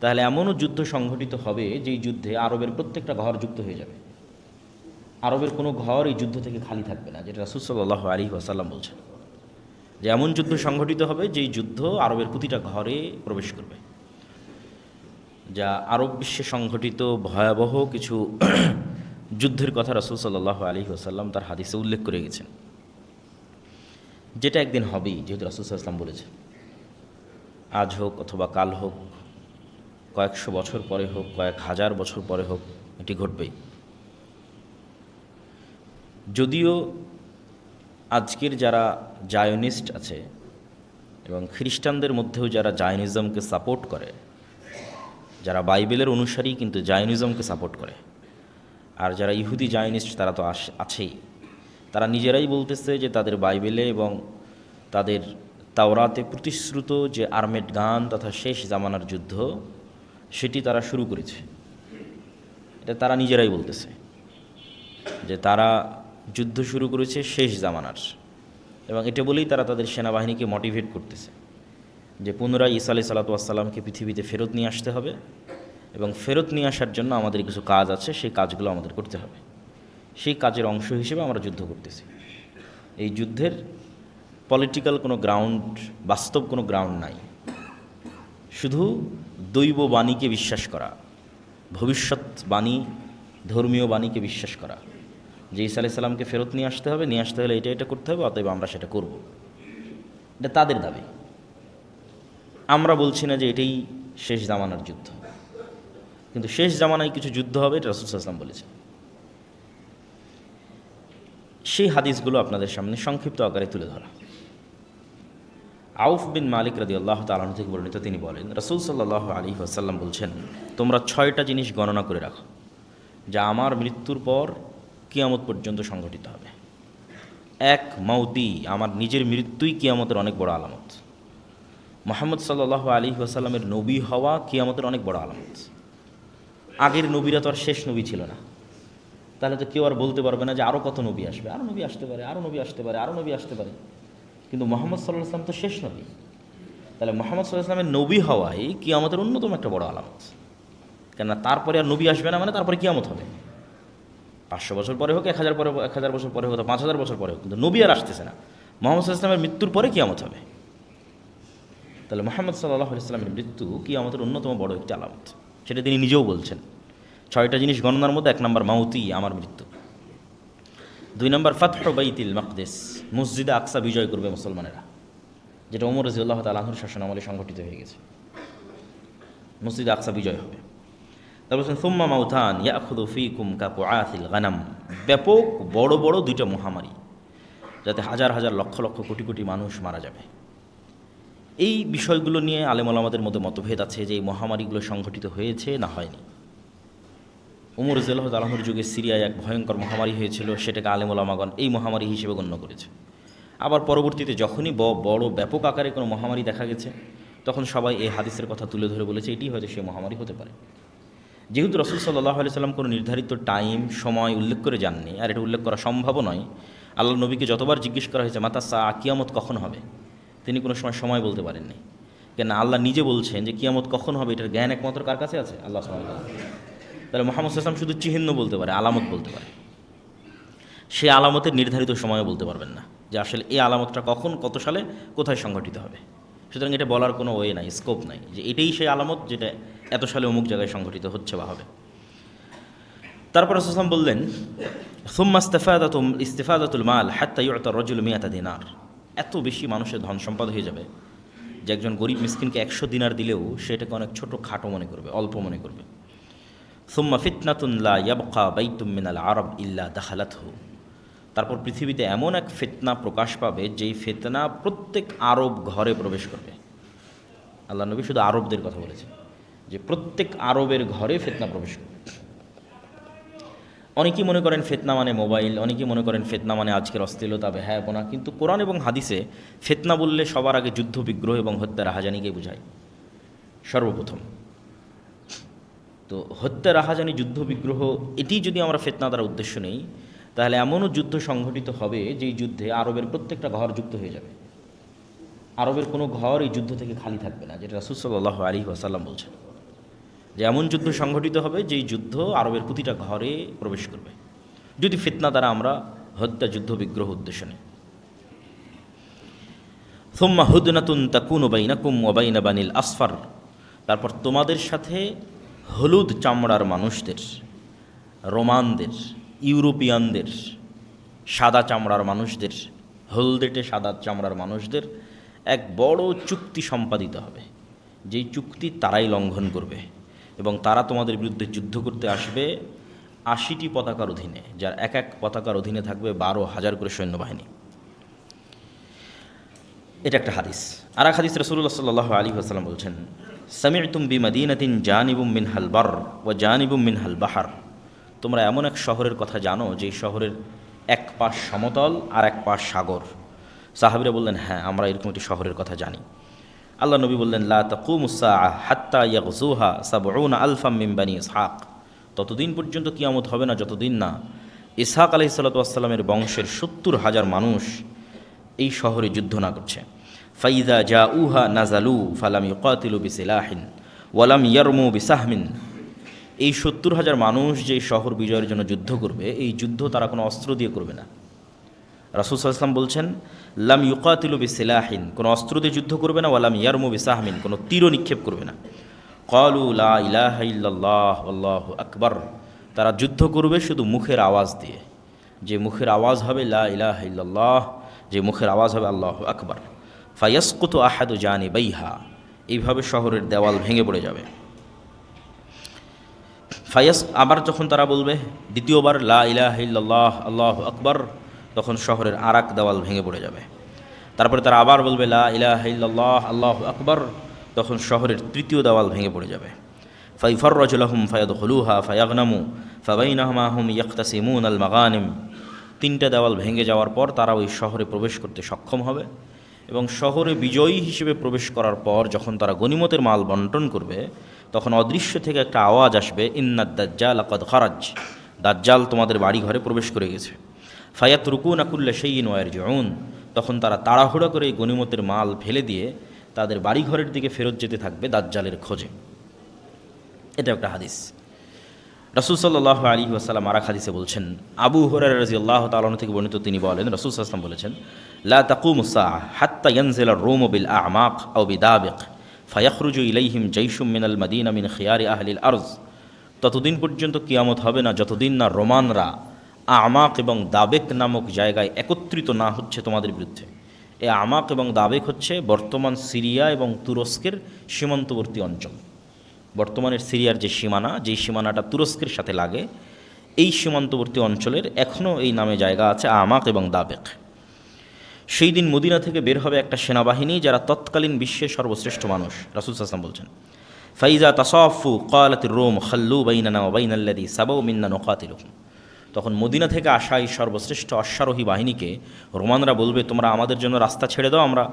তাহলে এমনও যুদ্ধ সংঘটিত হবে যেই যুদ্ধে আরবের প্রত্যেকটা ঘর যুক্ত হয়ে যাবে। আরবের কোনো ঘর এই যুদ্ধ থেকে খালি থাকবে না, যেটা রাসূল সাল্লাল্লাহু আলাইহি ওয়াসাল্লাম বলছেন যে এমন যুদ্ধ সংঘটিত হবে যেই যুদ্ধ আরবের প্রতিটা ঘরে প্রবেশ করবে। যা আরব বিশ্বে সংঘটিত ভয়াবহ কিছু যুদ্ধের কথা রাসূল সাল্লাল্লাহু আলাইহি ওয়াসাল্লাম তার হাদিসে উল্লেখ করে গেছেন, যেটা একদিন হবেই, যেহেতু রাসূল সাল্লাল্লাহু আলাইহি ওয়াসাল্লাম বলেছেন। আজ হোক অথবা কাল হোক, কয়েকশো বছর পরে হোক, কয়েক হাজার বছর পরে হোক, এটি ঘটবেই। যদিও আজকের যারা জায়নিস্ট আছে এবং খ্রিস্টানদের মধ্যেও যারা জায়নিজমকে সাপোর্ট করে, যারা বাইবেলের অনুসারী কিন্তু জায়নিজমকে সাপোর্ট করে, আর যারা ইহুদি জায়নিস্ট তারা তো আছেই, তারা নিজেরাই বলতেছে যে তাদের বাইবেলে এবং তাদের তাওরাতে প্রতিশ্রুত যে আর্মেড গান তথা শেষ জামানার যুদ্ধ, সেটি তারা শুরু করেছে। এটা তারা নিজেরাই বলতেছে যে তারা যুদ্ধ শুরু করেছে শেষ জামানার, এবং এটা বলেই তারা তাদের সেনাবাহিনীকে মোটিভেট করতেছে যে পুনরায় ঈসা আলাইহিস সালাতু ওয়াস সালামকে পৃথিবীতে ফেরত নিয়ে আসতে হবে, এবং ফেরত নিয়ে আসার জন্য আমাদের কিছু কাজ আছে, সেই কাজগুলো আমাদের করতে হবে। সেই কাজের অংশ হিসেবে আমরা যুদ্ধ করতেছি। এই যুদ্ধের পলিটিক্যাল কোনো গ্রাউন্ড, বাস্তব কোনো গ্রাউন্ড নাই, শুধু দৈব বাণীকে বিশ্বাস করা, ভবিষ্যৎ বাণী, ধর্মীয় বাণীকে বিশ্বাস করা যে ঈসা আলাইহিস সালামকে ফেরত নিয়ে আসতে হবে, নিয়ে আসতে হলে এটা এটা করতে হবে, অতএব আমরা সেটা করব। এটা তাদের দাবি। আমরা বলছি না যে এটাই শেষ জামানার যুদ্ধ, কিন্তু শেষ জামানায় কিছু যুদ্ধ হবে, এটা রাসূল সাল্লাল্লাহু আলাইহি ওয়াসাল্লাম বলেছেন। সেই হাদিসগুলো আপনাদের সামনে সংক্ষিপ্ত আকারে তুলে ধরা। আউফ বিন মালিক রাদিয়াল্লাহু তাআলা আনহু থেকে বর্ণিত, তিনি বলেন রাসূল সাল্লাল্লাহু আলাইহি ওয়াসাল্লাম বলছেন, তোমরা 6টা জিনিস গণনা করে রাখো যা আমার মৃত্যুর পর কিয়ামত পর্যন্ত সংঘটিত হবে। এক, মাউতি, আমার নিজের মৃত্যুই কিয়ামতের অনেক বড় আলামত। মুহাম্মদ সাল্লাল্লাহু আলাইহি ওয়াসাল্লামের নবী হওয়া কিয়ামতের অনেক বড় আলামত। আগের নবীরা তো আর শেষ নবী ছিল না, তাহলে তো কেউ আর বলতে পারবে না যে আরও কত নবী আসবে, আরও নবী আসতে পারে, আরও নবী আসতে পারে, আরও নবী আসতে পারে। কিন্তু মুহাম্মদ সাল্লাল্লাহু আলাইহি ওয়াসাল্লাম তো শেষ নবী, তাহলে মুহাম্মদ সাল্লাল্লাহু আলাইহি ওয়াসাল্লামের নবী হওয়াই কিয়ামতের অন্যতম একটা বড় আলামত। কেননা তারপরে আর নবী আসবে না, মানে তারপরে কিয়ামত হবে। 500 বছর পরে হোক, 1000 বছর পরে হোক, 5000 বছর পরে হোক, কিন্তু নবী আর আসতেছে না। মুহাম্মদ সাল্লাল্লাহু আলাইহি ওয়াসাল্লামের মৃত্যুর পরে কিয়ামত হবে। তাহলে মুহাম্মদ সাল্লাল্লাহু আলাইহি ওয়াসাল্লামের মৃত্যু কিয়ামতের অন্যতম বড় একটি আলামত, সেটা তিনি নিজেও বলছেন। 6টা জিনিস গণনার মধ্যে 1 নম্বর মাউতি, আমার মৃত্যু। 2 নম্বর ফাতহু বাইতুল মাকদিস, মসজিদে আকসা বিজয় করবে মুসলমানেরা, যেটা ওমর রাদিয়াল্লাহু তাআলা আনহুর শাসনামলে সংঘটিত হয়ে গেছে। মসজিদে আকসা বিজয় হবে। তারপর সুম্মা মাউতান ইয়াখুযু ফীকুম কাকুআথিল গানাম, ব্যাপক বড় বড় 2টা মহামারী, যাতে হাজার হাজার লক্ষ লক্ষ কোটি কোটি মানুষ মারা যাবে। এই বিষয়গুলো নিয়ে আলেম ওলামাদের মধ্যে মতভেদ আছে যে এই মহামারীগুলো সংঘটিত হয়েছে না হয়নি। ওমর রাদিয়াল্লাহু তাআলা আনহুর যুগে সিরিয়ায় এক ভয়ঙ্কর মহামারী হয়েছিল, সেটাকে আলেম ওলামাগণ এই মহামারী হিসেবে গণ্য করেছে। আবার পরবর্তীতে যখনই বড় ব্যাপক আকারে কোনো মহামারী দেখা গেছে, তখন সবাই এই হাদিসের কথা তুলে ধরে বলেছে এটি হয়তো সেই মহামারী হতে পারে। যেহেতু রাসূল সাল্লাল্লাহু আলাইহি সাল্লাম কোনো নির্ধারিত টাইম, সময় উল্লেখ করে যাননি, আর এটা উল্লেখ করা সম্ভব নয়। আল্লাহ নবীকে যতবার জিজ্ঞেস করা হয়েছে মাতা সা, কিয়ামত কখন হবে, তিনি কোনো সময় বলতে পারেননি। কেন আল্লাহ নিজে বলছেন যে কিয়ামত কখন হবে এটার জ্ঞান একমাত্র কার কাছে আছে? আল্লাহ সুবহানাহু ওয়া তাআলা। তাহলে মুহাম্মদ সাল্লাল্লাহু আলাইহি ওয়াসাল্লাম শুধু চিহ্ন বলতে পারে, আলামত বলতে পারে, সে আলামতের নির্ধারিত সময়ও বলতে পারবেন না যে আসলে এই আলামতটা কখন, কত সালে, কোথায় সংঘটিত হবে। সুতরাং এটা বলার কোনো ওয়ে নাই, স্কোপ নাই যে এটাই সেই আলামত যেটা এত সালে অমুক জায়গায় সংঘটিত হচ্ছে বা হবে। তারপর রাসূল সাল্লাল্লাহু আলাইহি ওয়াসাল্লাম বললেন সুম্মা ইস্তিফাদাতুল মাল হাত্তা ইউতা রাজুলু মিয়াতা দিনার, এত বেশি মানুষের ধন সম্পদ হয়ে যাবে যে একজন গরিব মিসকিনকে 100 দিনার দিলেও সেটাকে অনেক ছোট খাটো মনে করবে, অল্প মনে করবে। সুম্মা ফিতনাতুন লা ইয়াবকা বাইতুম মিনাল আরব ইল্লা দাখালাতহু, তারপর পৃথিবীতে এমন এক ফিতনা প্রকাশ পাবে যেই ফিতনা প্রত্যেক আরব ঘরে প্রবেশ করবে। আল্লাহ নবী শুধু আরবদের কথা বলেছেন যে প্রত্যেক আরবের ঘরে ফিতনা প্রবেশ করবে। অনেকেই মনে করেন ফিতনা মানে মোবাইল, অনেকেই মনে করেন ফিতনা মানে আজকের অশ্লীলতা, বেহায়াপনা, কিন্তু কোরআন এবং হাদিসে ফিতনা বললে সবার আগে যুদ্ধ বিগ্রহ এবং হত্যা রাহাজানিকে বোঝায় সর্বপ্রথম। তো হত্যা রাহাজানি, যুদ্ধ বিগ্রহ, এটি যদি আমরা ফিতনা দ্বারা উদ্দেশ্য নেই, তাহলে এমনও যুদ্ধ সংঘটিত হবে যেই যুদ্ধে আরবের প্রত্যেকটা ঘর যুক্ত হয়ে যাবে। আরবের কোনো ঘর এই যুদ্ধ থেকে খালি থাকবে না, যেটা রাসূল সাল্লাল্লাহু আলাইহি ওয়াসাল্লাম বলছেন। যে এমন যুদ্ধ সংঘটিত হবে যেই যুদ্ধ আরবের প্রতিটা ঘরে প্রবেশ করবে, যদি ফিতনা দ্বারা আমরা হত্যা যুদ্ধ বিগ্রহ উদ্দেশ্য নেই। সুম্মা হুদনাতুন তাকুনু বাইনাকুম ওয়া বাইনা বানিল আসফার, তারপর তোমাদের সাথে হলুদ চামড়ার মানুষদের, রোমানদের, ইউরোপিয়ানদের, সাদা চামড়ার মানুষদের, হলদেটে সাদা চামড়ার মানুষদের এক বড় চুক্তি সম্পাদিত হবে, যেই চুক্তি তারাই লঙ্ঘন করবে এবং তারা তোমাদের বিরুদ্ধে যুদ্ধ করতে আসবে 80টি পতাকার অধীনে, যার এক এক পতাকার অধীনে থাকবে 12,000 করে সৈন্যবাহিনী। এটা একটা হাদিস। আর এক হাদিস রাসূলুল্লাহ সাল্লাল্লাহু আলাইহি ওয়াসাল্লাম বলছেন, সামি'তুম বিমাদিনাতিন জানিবুম মিনহাল বার ওয়া জানিবুম মিনহাল বাহার, তোমরা এমন এক শহরের কথা জানো যেই শহরের এক পাশ সমতল আর এক পাশ সাগর। সাহাবীরা বললেন, হ্যাঁ আমরা এরকম একটি শহরের কথা জানি। আল্লাহ নবী বললেন, লা তাকুমুস সাআ হাত্তা ইয়াগযুহা 70 আলফাম মিন বানি ইসহাক, ততদিন পর্যন্ত কিয়ামত হবে না যতদিন না ইসহাক আলাইহিস সালাতু ওয়াস সালামের বংশের 70,000 মানুষ এই শহরে যুদ্ধ না করছে। ফাইদা জাউহা নাজালু ফালাম ইউকাতিলু বিসিলাহিন ওয়ালাম ইয়ারমু বিসাহমিন, এই 70,000 মানুষ যে শহর বিজয়ের জন্য যুদ্ধ করবে, এই যুদ্ধ তারা কোনো অস্ত্র দিয়ে করবে না। রাসূল সাল্লাল্লাহু আলাইহি ওয়াসাল্লাম বলছেন, লাম ইউকাতিলু বিসিলাহিন, কোনো অস্ত্র দিয়ে যুদ্ধ করবে না, ওয়ালাম ইয়ারমু বিসাহমিন, কোনো তীরও নিক্ষেপ করবে না। ক্বালু লা ইলাহা ইল্লাল্লাহ আল্লাহু আকবার, তারা যুদ্ধ করবে শুধু মুখের আওয়াজ দিয়ে, যে মুখের আওয়াজ হবে লা ইলাহা ইল্লাল্লাহ, যে মুখের আওয়াজ হবে আল্লাহু আকবার। ফায়াসকুতু আহাদু জানিবাইহা, এইভাবে শহরের দেওয়াল ভেঙে পড়ে যাবে। আবার যখন তারা বলবে দ্বিতীয়বার লা ইলাহা ইল্লাল্লাহ আল্লাহু আকবার, তখন শহরের আরাক দেওয়াল ভেঙে পড়ে যাবে। তারপরে তারা আবার বলবে লা ইলাহা ইল্লাল্লাহ আল্লাহু আকবার, তখন শহরের তৃতীয় দেওয়াল ভেঙে পড়ে যাবে। ফাইফাররাজু লাহুম ফায়াদখুলুহা ফায়াগনামু ফাবাইনাহুমা হুম ইয়াকতাসিমুন আল মাগানিম, তিনটা দেওয়াল ভেঙে যাওয়ার পর তারা ওই শহরে প্রবেশ করতে সক্ষম হবে এবং শহরে বিজয়ী হিসেবে প্রবেশ করার পর যখন তারা গনিমতের মাল বন্টন করবে, তখন অদৃশ্য থেকে একটা আওয়াজ আসবে, ইন্নাদ দাজ্জাল লাকাদ খারাজ, দাজ্জাল তোমাদের বাড়ি ঘরে প্রবেশ করে গেছে। ফায়াতরুকুনা কুল্লা শাইইন ওয়া ইয়ারজিউন, তখন তারা তাড়াহুড়া করে এই গনিমতের মাল ফেলে দিয়ে তাদের বাড়িঘরের দিকে ফেরত যেতে থাকবে দাজ্জালের খোঁজে। এটা একটা হাদিস। রাসূল সাল্লাল্লাহু আলাইহি ওয়াসাল্লাম আর এক হাদিসে বলছেন, আবু হুরায়রা রাদিয়াল্লাহু তাআলা আনহু থেকে বর্ণিত, তিনি বলেন রাসূল সাল্লাল্লাহু আলাইহি ওয়াসাল্লাম বলেছেন, লা তাকুমুস সাআ হাত্তা ইয়ানজিলা আর-রূমু বিল আ'মাক আও বিদাবিক ফায়াখরুজু ইলাইহিম জাইশুম মিনাল মাদিনা মিন খিয়ারি আহলিল আরজ, ততদিন পর্যন্ত কিয়ামত হবে না যতদিন না রোমানরা আমাক এবং দাবেক নামক জায়গায় একত্রিত না হচ্ছে তোমাদের বিরুদ্ধে। এই আমাক এবং দাবেক হচ্ছে বর্তমান সিরিয়া এবং তুরস্কের সীমান্তবর্তী অঞ্চল। বর্তমানের সিরিয়ার যে সীমানা, যেই সীমানাটা তুরস্কের সাথে লাগে, এই সীমান্তবর্তী অঞ্চলের এখনও এই নামে জায়গা আছে আমাক এবং দাবেক। সেই দিন মদিনা থেকে বের হবে একটা সেনাবাহিনী যারা তৎকালীন বিশ্বের সর্বশ্রেষ্ঠ মানুষ। রাসূল সাল্লাল্লাহু আলাইহি ওয়াসাল্লাম বলছেন, ফাইজা তাসাফু ক্বালাতির রূম খাল্লু বাইনানা ওয়া বাইনাল্লাযী সাবাউ মিন্না নুকাতিলুহুম, তখন মদিনা থেকে আসা এই সর্বশ্রেষ্ঠ অশ্বারোহী বাহিনীকে রোমানরা বলবে, তোমরা আমাদের জন্য রাস্তা ছেড়ে দাও, আমরা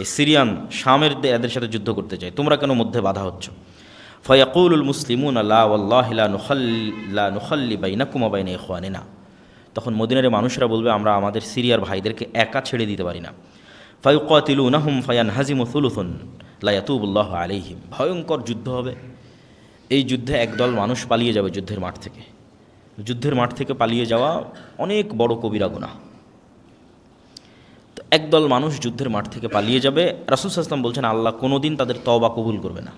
এই সিরিয়ান শামের এদের সাথে যুদ্ধ করতে চাই, তোমরা কেন মধ্যে বাধা হচ্ছ? ফায়াকুলুল মুসলিমুনা লা ওয়াল্লাহি লা নুখাল্লি বাইনাকুম ওয়া বাইনা ইখওয়ানিনা, তখন মদিনার মানুষরা বলবে, আমরা আমাদের সিরিয়ার ভাইদেরকে একা ছেড়ে দিতে পারি না। ফায়ুকাতিলুনাহুম ফায়ানহাজিমু সুলুসুন লা ইয়াতুবুল্লাহু আলাইহিম, ভয়ঙ্কর যুদ্ধ হবে। এই যুদ্ধে একদল মানুষ পালিয়ে যাবে যুদ্ধের মাঠ থেকে। যুদ্ধের মাঠ থেকে পালিয়ে যাওয়া অনেক বড় কবিরা গুনাহ। তো একদল মানুষ যুদ্ধের মাঠ থেকে পালিয়ে যাবে, রাসূল সাল্লাল্লাহু আলাইহি ওয়াসাল্লাম বলছেন আল্লাহ কোনোদিন তাদের তওবা কবুল করবে না।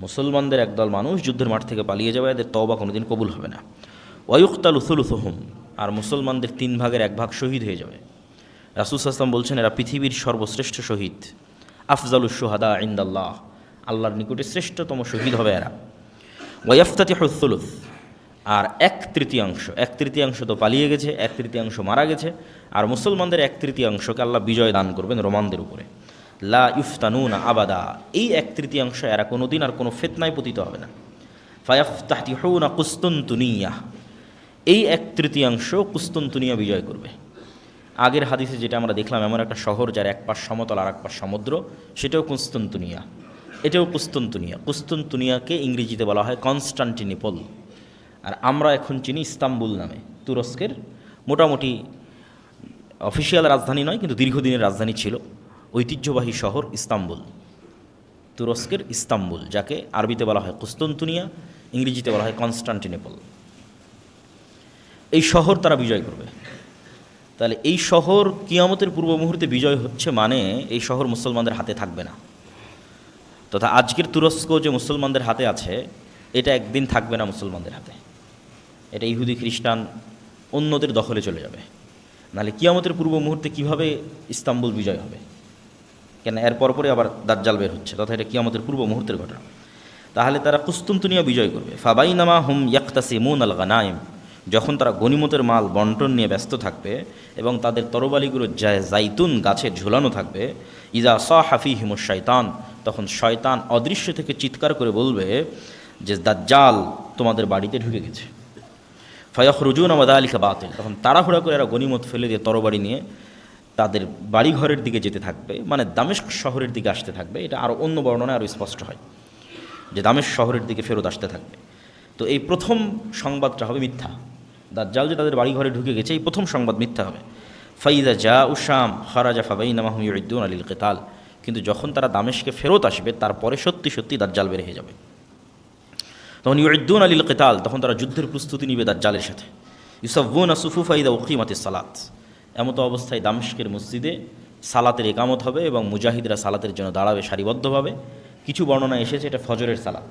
মুসলমানদের একদল মানুষ যুদ্ধের মাঠ থেকে পালিয়ে যাবে, এদের তওবা কোনোদিন কবুল হবে না। ওয়ায়ুকতালু সুলুসুহুম, আর মুসলমানদের 3 ভাগের 1 ভাগ শহীদ হয়ে যাবে। রাসূল সাল্লাল্লাহু আলাইহি ওয়াসাল্লাম বলছেন এরা পৃথিবীর সর্বশ্রেষ্ঠ শহীদ, আফজালুশ শুহাদা ইনদাল্লাহ, আল্লাহর নিকটে শ্রেষ্ঠতম শহীদ হবে এরা। ওয়াইফতাতিহুস সুলুস, আর 1/3 তো পালিয়ে গেছে, 1/3 মারা গেছে, আর মুসলমানদের 1/3কে আল্লাহ বিজয় দান করবেন রোমানদের উপরে। লা ইফতানুনা আবাদা, এই 1/3 এরা কোনোদিন আর কোনো ফিতনায় পতিত হবে না। ফায়াফতাতিহুনা কুসতুনতুনিয়া, এই 1/3 কুসতুনতুনিয়া বিজয় করবে। আগের হাদিসে যেটা আমরা দেখলাম, এমন একটা শহর যার এক পাশ সমতল আর এক পাশ সমুদ্র, সেটাও কুসতুনতুনিয়া, এটাও কুসতুনতুনিয়া। কুসতুনতুনিয়াকে ইংরেজিতে বলা হয় কনস্টান্টিনোপল, আর আমরা এখন চিনি ইস্তাম্বুল নামে। তুরস্কের মোটামুটি অফিসিয়াল রাজধানী নয়, কিন্তু দীর্ঘদিনের রাজধানী ছিল, ঐতিহ্যবাহী শহর ইস্তাম্বুল। তুরস্কের ইস্তাম্বুল, যাকে আরবিতে বলা হয় কুস্তন্তুনিয়া, ইংরেজিতে বলা হয় কনস্টান্টিনোপল। এই শহর তারা বিজয় করবে। তাহলে এই শহর কিয়ামতের পূর্ব মুহূর্তে বিজয় হচ্ছে মানে এই শহর মুসলমানদের হাতে থাকবে না, তথা আজকের তুরস্ক যে মুসলমানদের হাতে আছে এটা একদিন থাকবে না মুসলমানদের হাতে, এটা ইহুদি খ্রিস্টান অন্যদের দখলে চলে যাবে। নাহলে কিয়ামতের পূর্ব মুহূর্তে কীভাবে ইস্তাম্বুল বিজয় হবে? কেন এর পরপরে আবার দাজ্জাল বের হচ্ছে, তথা এটা কিয়ামতের পূর্ব মুহূর্তের ঘটনা। তাহলে তারা কুস্তুনতুনিয়া বিজয় করবে। ফাবাইনামা হুম ইয়াক্তাসিমুন আল গানাইম, যখন তারা গনিমতের মাল বন্টন নিয়ে ব্যস্ত থাকবে এবং তাদের তরবারিগুলো জাইতুন গাছে ঝুলানো থাকবে, ইজা সাহাফিহিমুশ শাইতান, তখন শয়তান অদৃশ্য থেকে চিৎকার করে বলবে যে দাজ্জাল তোমাদের বাড়িতে ঢুকে গেছে। ফায়াখরুজুন ওয়া যালিকা বাতিল, তখন তাড়াহুড়া করে এরা গনিমত ফেলে দিয়ে তরবারি নিয়ে তাদের বাড়িঘরের দিকে যেতে থাকবে, মানে দামেস্ক শহরের দিকে আসতে থাকবে। এটা আরও অন্য বর্ণনায় আরও স্পষ্ট হয় যে দামেস্ক শহরের দিকে ফেরত আসতে থাকবে। তো এই প্রথম সংবাদটা হবে মিথ্যা, দাজ্জাল যে তাদের বাড়িঘরে ঢুকে গেছে এই প্রথম সংবাদ মিথ্যা হবে। ফাইদা জা উশাম খারাজা ফাবাইনামা হুম ইউইদ্দুন আলিল কিতাল, কিন্তু যখন তারা দামেস্কে ফেরত আসবে তারপরে সত্যি সত্যি দাজ্জাল বের হয়ে যাবে। তখন ইউইদ্দুন আলিল কিতাল, তখন তারা যুদ্ধের প্রস্তুতি নিবে দাজ্জালের সাথে। ইউসাফুনা সুফুফা ইদা উকিমাতিস সালাত, এমতো অবস্থায় দামেস্কের মসজিদে সালাতের একামত হবে এবং মুজাহিদরা সালাতের জন্য দাঁড়াবে সারিবদ্ধভাবে। কিছু বর্ণনা এসেছে এটা ফজরের সালাত।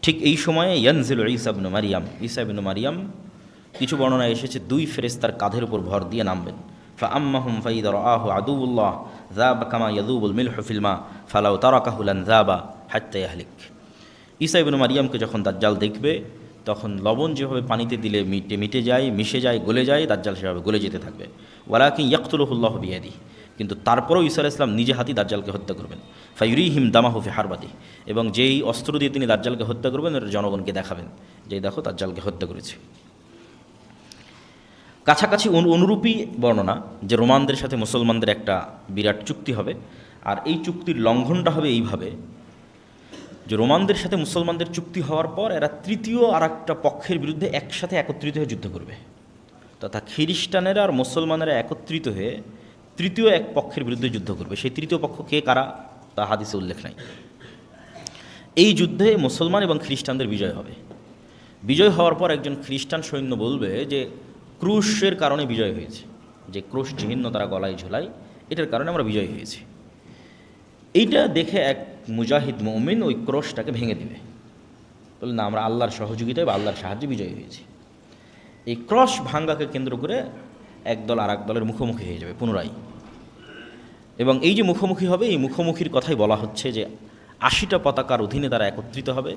ঠিক এই সময়ে ইয়ানজিলু ঈসা ইবনে মারিয়াম, ঈসা ইবনে মারিয়াম কিছু বর্ণনা এসেছে 2 ফেরেশতার কাঁধের উপর ভর দিয়ে নামবেন। ফা আম্মাহুম ফাইদা রাআহু আদুউল্লাহ যাবা কামা ইয়াযুবুল মিলহু ফিল মা ফালাউ তারাকাহু লান যাবা হাত্তা ইয়াহলিক। ঈসা ইবনে মারিয়ামকে যখন দাজ্জাল দেখবে তখন লবণ যেভাবে পানিতে দিলে মিটে যায়, মিশে যায়, গলে যায়, দাজ্জাল সেভাবে গলে যেতে থাকবে। ওয়ালাকিন ইয়াকতুলুহুল্লাহু বিয়াদিহি, কিন্তু তারপরেও ঈসা আলাইহিস সালাম নিজে হাতে দাজ্জালকে হত্যা করবেন। ফায়ুরিহিম দামাহু ফি হারবাতি, এবং যেই অস্ত্র দিয়ে তিনি দাজ্জালকে হত্যা করবেন এটা জনগণকে দেখাবেন যে দেখো দাজ্জালকে হত্যা করেছে। কাছাকাছি অনুরূপী বর্ণনা যে রোমানদের সাথে মুসলমানদের একটা বিরাট চুক্তি হবে, আর এই চুক্তির লঙ্ঘনটা হবে এইভাবে যে রোমানদের সাথে মুসলমানদের চুক্তি হওয়ার পর এরা তৃতীয় আর একটা পক্ষের বিরুদ্ধে একসাথে একত্রিত হয়ে যুদ্ধ করবে, তথা খ্রিস্টানেরা আর মুসলমানেরা একত্রিত হয়ে তৃতীয় এক পক্ষের বিরুদ্ধে যুদ্ধ করবে। সেই তৃতীয় পক্ষ কে কারা তা হাদিসে উল্লেখ নাই। এই যুদ্ধে মুসলমান এবং খ্রিস্টানদের বিজয় হবে। বিজয় হওয়ার পর একজন খ্রিস্টান সৈন্য বলবে যে ক্রুশের কারণে বিজয় হয়েছে, যে ক্রুশ চিহ্ন তারা গলায় ঝোলায় এটার কারণে আমরা বিজয় হয়েছি। এইটা দেখে এক মুজাহিদ মুমিন ওই ক্রোশটাকে ভেঙে দিবে, বলে না আমরা আল্লাহর সহযোগিতায় বা আল্লাহর সাহায্যে বিজয়ী হয়েছি। এই ক্রস ভাঙ্গাকে কেন্দ্র করে একদল আর এক দলের মুখোমুখি হয়ে যাবে পুনরায়, এবং এই যে মুখোমুখি হবে এই মুখোমুখির কথাই বলা হচ্ছে যে 80টা পতাকার অধীনে তারা একত্রিত হবে,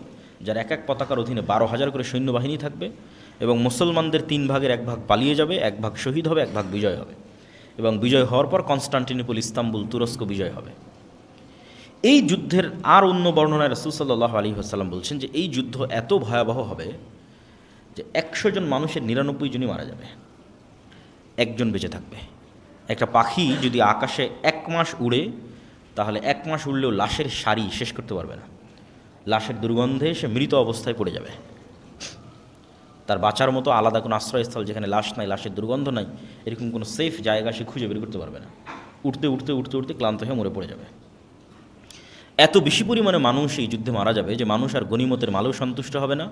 যার এক এক পতাকার অধীনে 12,000 করে সৈন্যবাহিনী থাকবে, এবং মুসলমানদের 3 ভাগের 1 ভাগ পালিয়ে যাবে, 1 ভাগ শহীদ হবে, 1 ভাগ বিজয় হবে, এবং বিজয় হওয়ার পর কনস্টান্টিনোপল ইস্তাম্বুল তুরস্ক বিজয় হবে। এই যুদ্ধের আর অন্য বর্ণনায় রাসূল সাল্লাল্লাহু আলাইহি ওয়াসাল্লাম বলছেন যে এই যুদ্ধ এত ভয়াবহ হবে যে 100 জন মানুষের 99 জনই মারা যাবে, একজন বেঁচে থাকবে। একটা পাখি যদি আকাশে 1 মাস উড়ে তাহলে 1 মাস উড়লেও লাশের সারি শেষ করতে পারবে না, লাশের দুর্গন্ধে সে মৃত অবস্থায় পড়ে যাবে। তার বাঁচার মতো আলাদা কোনো আশ্রয়স্থল যেখানে লাশ নাই, লাশের দুর্গন্ধ নাই, এরকম কোনো সেফ জায়গা সে খুঁজে বের করতে পারবে না। উঠতে উঠতে উঠতে উঠতে ক্লান্ত হয়ে মরে পড়ে যাবে। এত বেশি পরিমাণে মানুষ এই যুদ্ধে মারা যাবে যে মানুষ আর গনিমতের মালেও সন্তুষ্ট হবে না,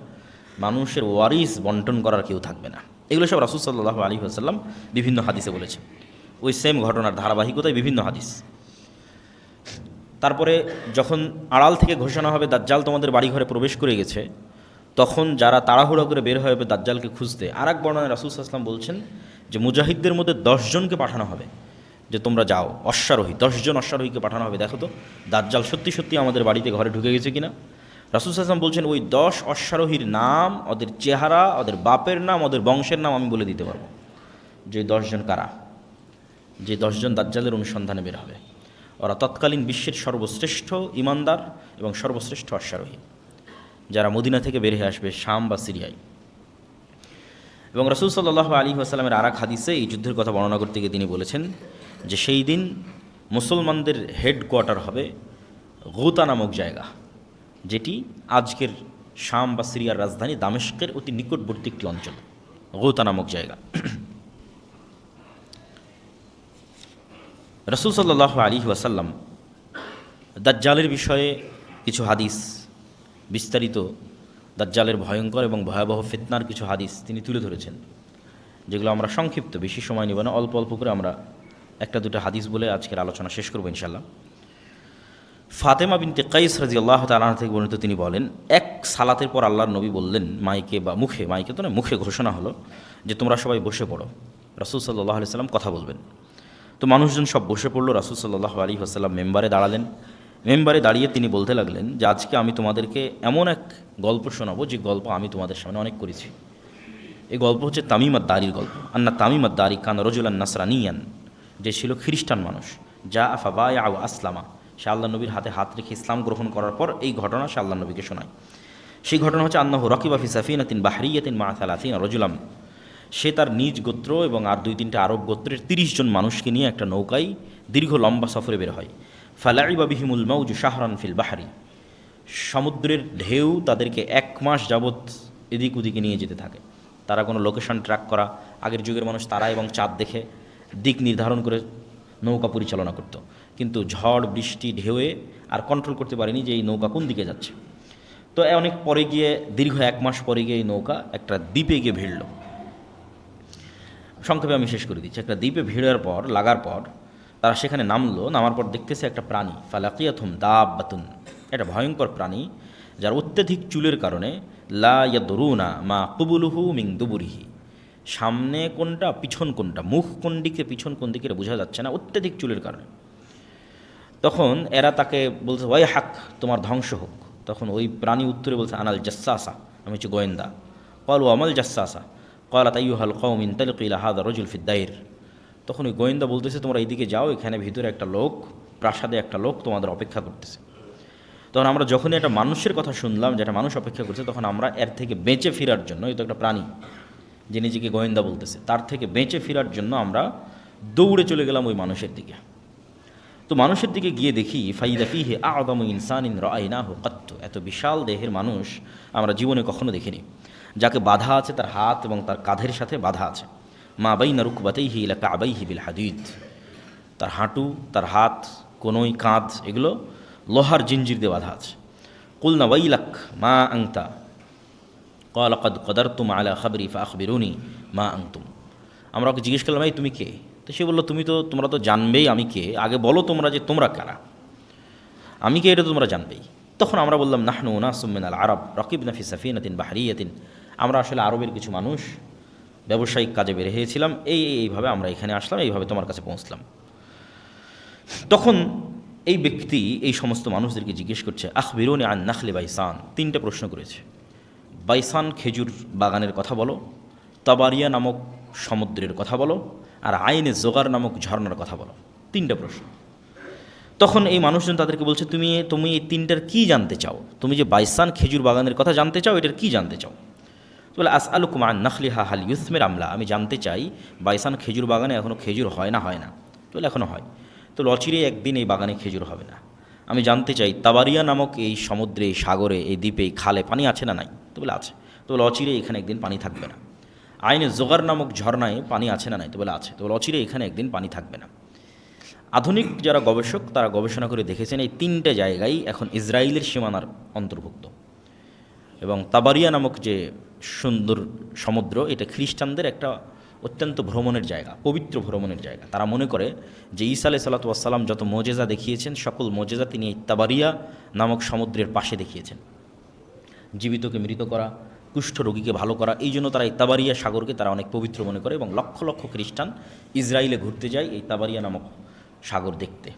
মানুষের ওয়ারিস বন্টন করার কেউ থাকবে না। এগুলো সব রাসূল সাল্লাল্লাহু আলাইহি ওয়াসাল্লাম বিভিন্ন হাদিসে বলেছেন, ওই সেম ঘটনার ধারাবাহিকতায় বিভিন্ন হাদিস। তারপরে যখন আড়াল থেকে ঘোষণা হবে দাজ্জাল তোমাদের বাড়িঘরে প্রবেশ করে গেছে, তখন যারা তাড়াহুড়ো করে বের হয়ে হবে দাজ্জালকে খুঁজতে, আর এক বর্ণনায় রাসূল সাল্লাল্লাহু আলাইহি ওয়াসাল্লাম বলছেন যে মুজাহিদদের মধ্যে 10 জনকে পাঠানো হবে যে তোমরা যাও, অশ্বারোহী 10 জন অশ্বারোহীকে পাঠানো হবে, দেখো তো দাজ্জাল সত্যি সত্যি আমাদের বাড়িতে ঘরে ঢুকে গেছে কিনা। রাসূল সাল্লাল্লাহু আলাইহি ওয়াসাল্লাম বলছেন ওই 10 অশ্বারোহীর নাম, ওদের চেহারা, ওদের বাপের নাম, ওদের বংশের নাম আমি বলে দিতে পারবো যে 10 জন কারা, যে 10 জন দাজ্জালের অনুসন্ধানে বের হবে। ওরা তৎকালীন বিশ্বের সর্বশ্রেষ্ঠ ইমানদার এবং সর্বশ্রেষ্ঠ অশ্বারোহী, যারা মদিনা থেকে বের হয়ে আসবে শাম বা সিরিয়ায়। এবং রাসূল সাল্লাল্লাহু আলাইহি ওয়াসাল্লামের আরেক হাদিসে এই যুদ্ধের কথা বর্ণনা করতে গিয়ে তিনি বলেছেন যে সেই দিন মুসলমানদের হেডকোয়ার্টার হবে গুতা নামক জায়গা, যেটি আজকের শাম বা সিরিয়ার রাজধানী দামেস্কের অতি নিকটবর্তী একটি অঞ্চল, গুতা নামক জায়গা। রাসূল সাল্লাল্লাহু আলাইহি ওয়াসাল্লাম দাজ্জালের বিষয়ে কিছু হাদিস, বিস্তারিত দাজ্জালের ভয়ঙ্কর এবং ভয়াবহ ফিতনার কিছু হাদিস তিনি তুলে ধরেছেন, যেগুলো আমরা সংক্ষিপ্ত, বেশি সময় নেব না, অল্প অল্প করে আমরা একটা দুটো হাদিস বলে আজকের আলোচনা শেষ করবো ইনশাল্লাহ। ফাতেমা বিনতে কাইস রাদিয়াল্লাহু তাআলা আনহা থেকে বর্ণিত, তিনি বলেন, এক সালাতের পর আল্লাহর নবী বললেন মাইকে বা মুখে, মাইকে তো না, মুখে ঘোষণা হলো যে তোমরা সবাই বসে পড়ো, রাসূল সাল্লাল্লাহু আলাইহি ওয়াসাল্লাম কথা বলবেন। তো মানুষজন সব বসে পড়লো। রাসূল সাল্লাল্লাহু আলাইহি ওয়াসাল্লাম মেম্বারে দাঁড়ালেন। মেম্বারে দাঁড়িয়ে তিনি বলতে লাগলেন যে আজকে আমি তোমাদেরকে এমন এক গল্প শোনাবো যে গল্প আমি তোমাদের সামনে অনেক করেছি। এই গল্প হচ্ছে তামিম আদ-দারির গল্প। আন্না তামিম আদ-দারি কান রাজুলান নাসরানিয়ান, যে ছিল খ্রিস্টান মানুষ, যা আফাবায়া ও আসলামা, সে আল্লাহ নবীর হাতে হাত রেখে ইসলাম গ্রহণ করার পর এই ঘটনা সে আল্লাহ নবীকে শোনায়। সেই ঘটনা হচ্ছে আন্নাহু রাকিবা ফি সাফিনাতিন বাহরিয়াতিন মা সালাসিনা রাজুলাম, সে তার নিজ গোত্র এবং আর 2-3টে আরব গোত্রের 30 জন মানুষকে নিয়ে একটা নৌকায় দীর্ঘ লম্বা সফরে বের হয়। ফালাইবা বিহিমুল মাউজু শাহরান ফিল বাহরি, সমুদ্রের ঢেউ তাদেরকে 1 মাস যাবৎ এদিক ওদিকে নিয়ে যেতে থাকে। তারা কোনো লোকেশন ট্র্যাক করা, আগের যুগের মানুষ তারা এবং চাঁদ দেখে দিক নির্ধারণ করে নৌকা পরিচালনা করত, কিন্তু ঝড় বৃষ্টি ঢেউয়ে আর কন্ট্রোল করতে পারেনি যে এই নৌকা কোন দিকে যাচ্ছে। তো অনেক পরে গিয়ে, দীর্ঘ 1 মাস পরে গিয়ে এই নৌকা একটা দ্বীপে গিয়ে ভিড়ল। সংক্ষেপে আমি শেষ করে দিচ্ছি। একটা দ্বীপে ভিড়ার পর, লাগার পর তারা সেখানে নামলো। নামার পর দেখতেছে একটা প্রাণী, ফালাকিয়াতুম দাব্বাতুন, একটা ভয়ঙ্কর প্রাণী যার অত্যধিক চুলের কারণে লা ইয়াদরুনা মা কুবুলুহু মিন দুবুরিহি, সামনে কোনটা পিছন কোনটা, মুখ কোন দিকে পিছন কোন দিকে বোঝা যাচ্ছে না অত্যধিক চুলের কারণে। তখন এরা তাকে বলছে ওয়াই হাক, তোমার ধ্বংস হোক। তখন ওই প্রাণী উত্তরে বলছে আনাল জাসসাসা, আমি হচ্ছে গোয়েন্দা। ক্বালু আমাল জাসসাসা ক্বালাত আইয়ুহাল কওম ইনতালিকু ইলা হাযা রাজুল ফিদ দাইর। তখন ওই গোয়েন্দা বলতেছে তোমরা এইদিকে যাও, এখানে ভিতরে একটা লোক, প্রাসাদে একটা লোক তোমাদের অপেক্ষা করতেছে। তখন আমরা যখনই একটা মানুষের কথা শুনলাম যেটা মানুষ অপেক্ষা করছে, তখন আমরা এর থেকে বেঁচে ফেরার জন্য, এই তো একটা প্রাণী যে নিজেকে গোয়েন্দা বলতেছে, তার থেকে বেঁচে ফেরার জন্য আমরা দৌড়ে চলে গেলাম ওই মানুষের দিকে। তো মানুষের দিকে গিয়ে দেখি ফাইদা ফিহি আ'যামু ইনসানিন রাআইনাহু কাত্তু, এত বিশাল দেহের মানুষ আমরা জীবনে কখনো দেখিনি, যাকে বাধা আছে তার হাত এবং তার কাঁধের সাথে বাধা আছে। মা বাইনা রুকবাতাইহি ইলা কা'বাইহি বিল হাদিদ, তার হাঁটু, তার হাত, কোনোই, কাঁধ, এগুলো লোহার জিঞ্জির দিয়ে বাধা আছে। কুলনা ওয়াইলাক মা আনতা ক্বালা ক্বাদ কদারতুম আলা খাবরি ফাআখবিরুনি মা আনতুম। আমরা ওকে জিজ্ঞেস করলাম এই তুমি কে? তো সে বললো তোমরা তো জানবেই আমি কে, আগে বলো তোমরা যে তোমরা কারা, আমি কে এটা তো তোমরা জানবেই। তখন আমরা বললাম নাহনু উনাসুম মিনাল আরব রাকিবনা ফি সাফিনাতিন বাহরিয়াতিন, আমরা আসলে আরবের কিছু মানুষ, ব্যবসায়িক কাজে বের হয়েছিলাম, এইভাবে আমরা এখানে আসলাম, এইভাবে তোমার কাছে পৌঁছলাম। তখন এই ব্যক্তি এই সমস্ত মানুষদেরকে জিজ্ঞেস করছে আখবিরুনি আন নাখলি বাইসান, 3টে প্রশ্ন করেছে। বাইসান খেজুর বাগানের কথা বলো, তাবারিয়া নামক সমুদ্রের কথা বলো, আর আইনে জোগার নামক ঝর্ণার কথা বলো। 3টে প্রশ্ন। তখন এই মানুষজন তাদেরকে বলছে তুমি এই 3টার কী জানতে চাও? তুমি যে বাইসান খেজুর বাগানের কথা জানতে চাও, এটার কী জানতে চাও? বলে আসআলুকুম আন নাখলিহা হাল ইউসমির আমলা, আমি জানতে চাই বাইসান খেজুর বাগানে এখনও খেজুর হয় না? বলে এখনও হয়। তো অচিরে একদিন এই বাগানে খেজুর হবে না। আমি জানতে চাই তাবারিয়া নামক এই সমুদ্রে, এই সাগরে, এই দ্বীপে, এই খালে পানি আছে না নাই? তো বলে আছে। তো বলে অচিরে এখানে একদিন পানি থাকবে না। আইনে জোগার নামক ঝর্ণায় পানি আছে না নাই? তো বলে আছে। তো বলে অচিরে এখানে একদিন পানি থাকবে না। আধুনিক যারা গবেষক তারা গবেষণা করে দেখেছেন এই 3টে জায়গায় এখন ইসরায়েলের সীমানার অন্তর্ভুক্ত, এবং তাবারিয়া নামক যে সুন্দর সমুদ্র, এটা খ্রিস্টানদের একটা অত্যন্ত ভ্রমণের জায়গা, পবিত্র ভ্রমণের জায়গা। তারা মনে করে যে ঈসা আলাইহিস সালাতু ওয়াস সালাম যত মোজেজা দেখিয়েছেন, সকল মোজেজা তিনি এই তাবারিয়া নামক সমুদ্রের পাশে দেখিয়েছেন। জীবিতকে মৃত করা, কুষ্ঠ রোগীকে ভালো করা, এই জন্য তারা এই তাবারিয়া সাগরকে তারা অনেক পবিত্র মনে করে, এবং লক্ষ লক্ষ খ্রিস্টান ইসরায়েলে ঘুরতে যায় এই তাবারিয়া নামক সাগর দেখতে।